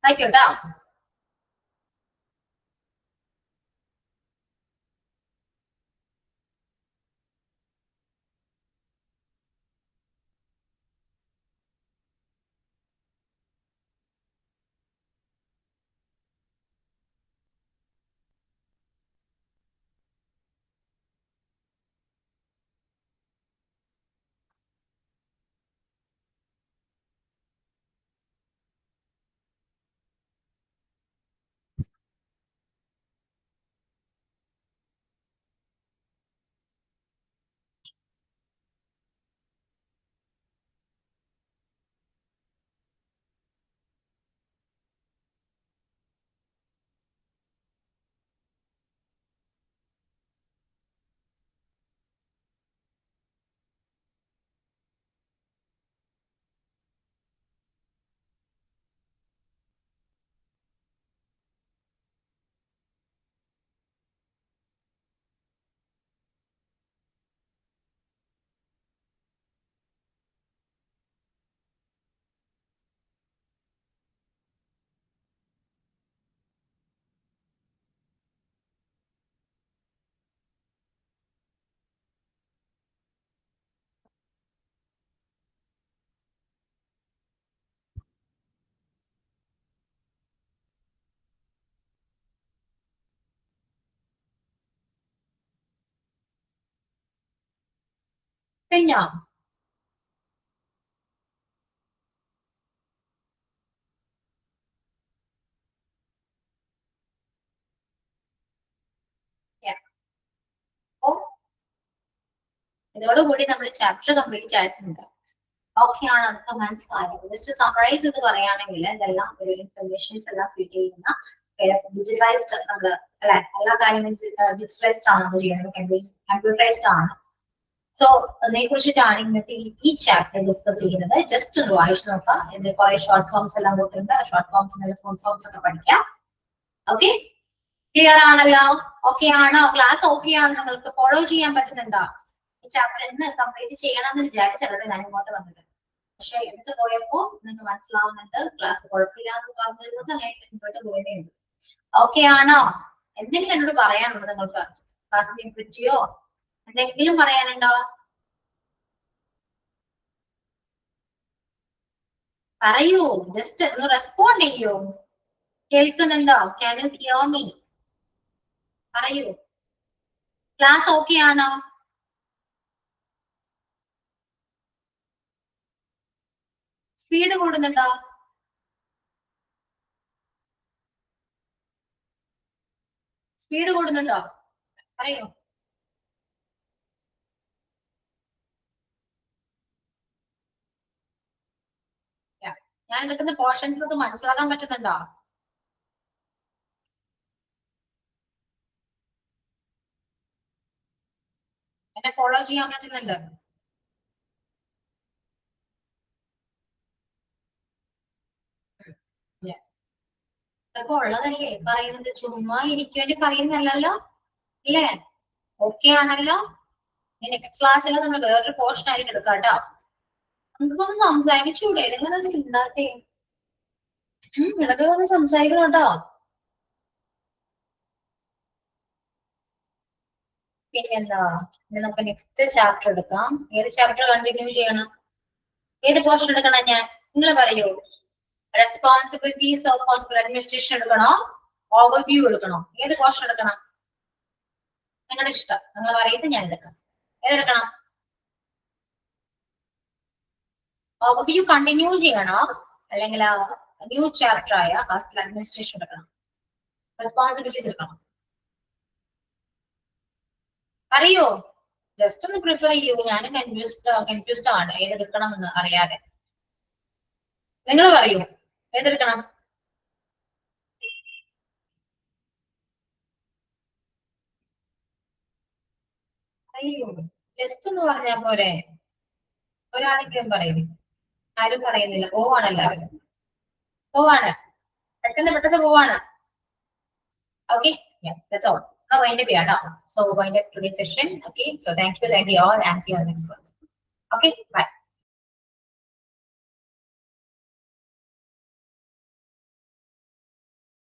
Speaker 1: വായിക്കോട്ടോ. കഴിഞ്ഞോ? ഇതോടുകൂടി നമ്മൾ ചാപ്റ്റർ കംപ്ലീറ്റ് ആയിട്ടുണ്ട്. ഓക്കെ ആണ്, അതൊക്കെ മനസ്സിലായത്. ജസ്റ്റ് സമ്മറൈസ് ചെയ്ത് പറയുകയാണെങ്കിൽ ഇതെല്ലാം ഒരു ഇൻഫർമേഷൻസ് എല്ലാം ഫീഡ് ചെയ്യുന്ന ഡിജിറ്റലൈസ്ഡ് നമ്മള് അല്ലെ, എല്ലാ കാര്യങ്ങളും ഡിജിറ്റലൈസ്ഡ് ആണ് നമ്മൾ ചെയ്യുന്നത്, കമ്പ്യൂട്ടറൈസ്ഡ് ആണ്. സോ അതിനെ കുറിച്ചിട്ടാണ് ഇന്നത്തെ ഈ ചാപ്റ്റർ ഡിസ്കസ് ചെയ്യുന്നത്. ജസ്റ്റ് ഒന്ന് വായിച്ചു നോക്കാം. ഇതിൽ കുറെ ഷോർട്ട് ഫോംസ് എല്ലാം കൊടുത്തിട്ടുണ്ട്. ഷോർട്ട് ഫോംസ് ഫുൾ ഫോംസ് ഒക്കെ പഠിക്കാം. ഓക്കെ, ക്ലിയർ ആണല്ലോ? ഓക്കെ ആണോ? ക്ലാസ് ഓക്കെ ആണ്? നിങ്ങൾക്ക് ഫോളോ ചെയ്യാൻ പറ്റുന്നുണ്ടോ? ഈ ചാപ്റ്റർ ഇന്ന് കംപ്ലീറ്റ് ചെയ്യണം എന്ന് വിചാരിച്ചല്ലോ ഞാൻ ഇങ്ങോട്ട് വന്നത്. പക്ഷെ എടുത്ത് പോയപ്പോ നിങ്ങൾക്ക് മനസ്സിലാവുന്നുണ്ട്, ക്ലാസ് കുഴപ്പമില്ല എന്ന് പറഞ്ഞതുകൊണ്ട് അങ്ങനെ മുന്നോട്ട് പോയതേ ഉള്ളൂ. ഓക്കെ ആണോ? എന്തെങ്കിലും എന്നോട് പറയാനുണ്ടോ നിങ്ങൾക്ക്? ക്ലാസ്സിനെ പറ്റിയോ എന്തെങ്കിലും പറയാനുണ്ടോ? പറയൂ, ജസ്റ്റ് ഒന്ന് റെസ്പോണ്ട് ചെയ്യൂ. കേൾക്കുന്നുണ്ടോ? Can you here me? പറയൂ, ക്ലാസ് ഓക്കെ ആണോ? സ്പീഡ് കൂടുന്നുണ്ടോ? സ്പീഡ് കൂടുന്നുണ്ടോ? പറയൂ. ഞാൻ എടുക്കുന്ന പോർഷൻസ് ഒക്കെ മനസ്സിലാക്കാൻ പറ്റുന്നുണ്ടോ? എന്നെ ഫോളോ ചെയ്യാൻ പറ്റുന്നുണ്ട്? ഇതൊക്കെ ഉള്ളതല്ലേ പറയുന്നത്, ചുമ്മാ എനിക്ക് വേണ്ടി പറയുന്നല്ലോ അല്ലേ? ഓക്കെ ആണല്ലോ? നെക്സ്റ്റ് ക്ലാസ്സിൽ നമ്മൾ വേറൊരു പോർഷൻ ആയിട്ട് എടുക്കാം കേട്ടോ. നിങ്ങൾക്കൊന്ന് സംസാരിച്ചൂടെ? നിങ്ങളത് ചിന്താത്തേ? ഇടയ്ക്ക് ഒന്ന് സംസാരിക്കണം കേട്ടോ. പിന്നെന്താ, ഇനി നമുക്ക് നെക്സ്റ്റ് ചാപ്റ്റർ എടുക്കാം. ഏത് ചാപ്റ്റർ കണ്ടിന്യൂ ചെയ്യണം? ഏത് പോർഷൻ എടുക്കണം? നിങ്ങൾ പറയൂ. റെസ്പോൺസിബിലിറ്റീസ് ഓഫ് ഹോസ്പിറ്റൽ അഡ്മിനിസ്ട്രേഷൻ എടുക്കണോ? ഓവർവ്യൂ എടുക്കണോ? ഏത് പോർഷൻ എടുക്കണം? നിങ്ങളുടെ ഇഷ്ടം, നിങ്ങൾ പറയുന്നത് ഞാൻ എടുക്കാം. ഏതെടുക്കണം? ഓവർവ്യൂ കണ്ടിന്യൂ ചെയ്യണോ അല്ലെങ്കിൽ ന്യൂ ചാപ്റ്റർ ആയ ഹോസ്പിറ്റൽ അഡ്മിനിസ്ട്രേഷൻ എടുക്കണം? റെസ്പോൺസിബിലിറ്റീസ് എടുക്കണം? അറിയോ? ജസ്റ്റ് ഒന്ന് പ്രിഫർ ചെയ്യൂ. ഞാനും കൺഫ്യൂസ്ഡ് ആണ് ഏതെടുക്കണം എന്ന് അറിയാതെ. നിങ്ങൾ പറയൂ, ഏതെടുക്കണം? അറിയൂ, ജസ്റ്റ് ഒന്ന് പറഞ്ഞാ പോരെ? ഒരാളെങ്കിലും പറയും. ആരും പറയുന്നില്ല. പോവാണ് എല്ലാവരും. പോവാണ്, പെട്ടെന്ന് പോവാണ്. Okay, yeah, that's all. Now wind up here now. So wind up today's session. Okay, so thank you all and see you on the next one. Okay, bye.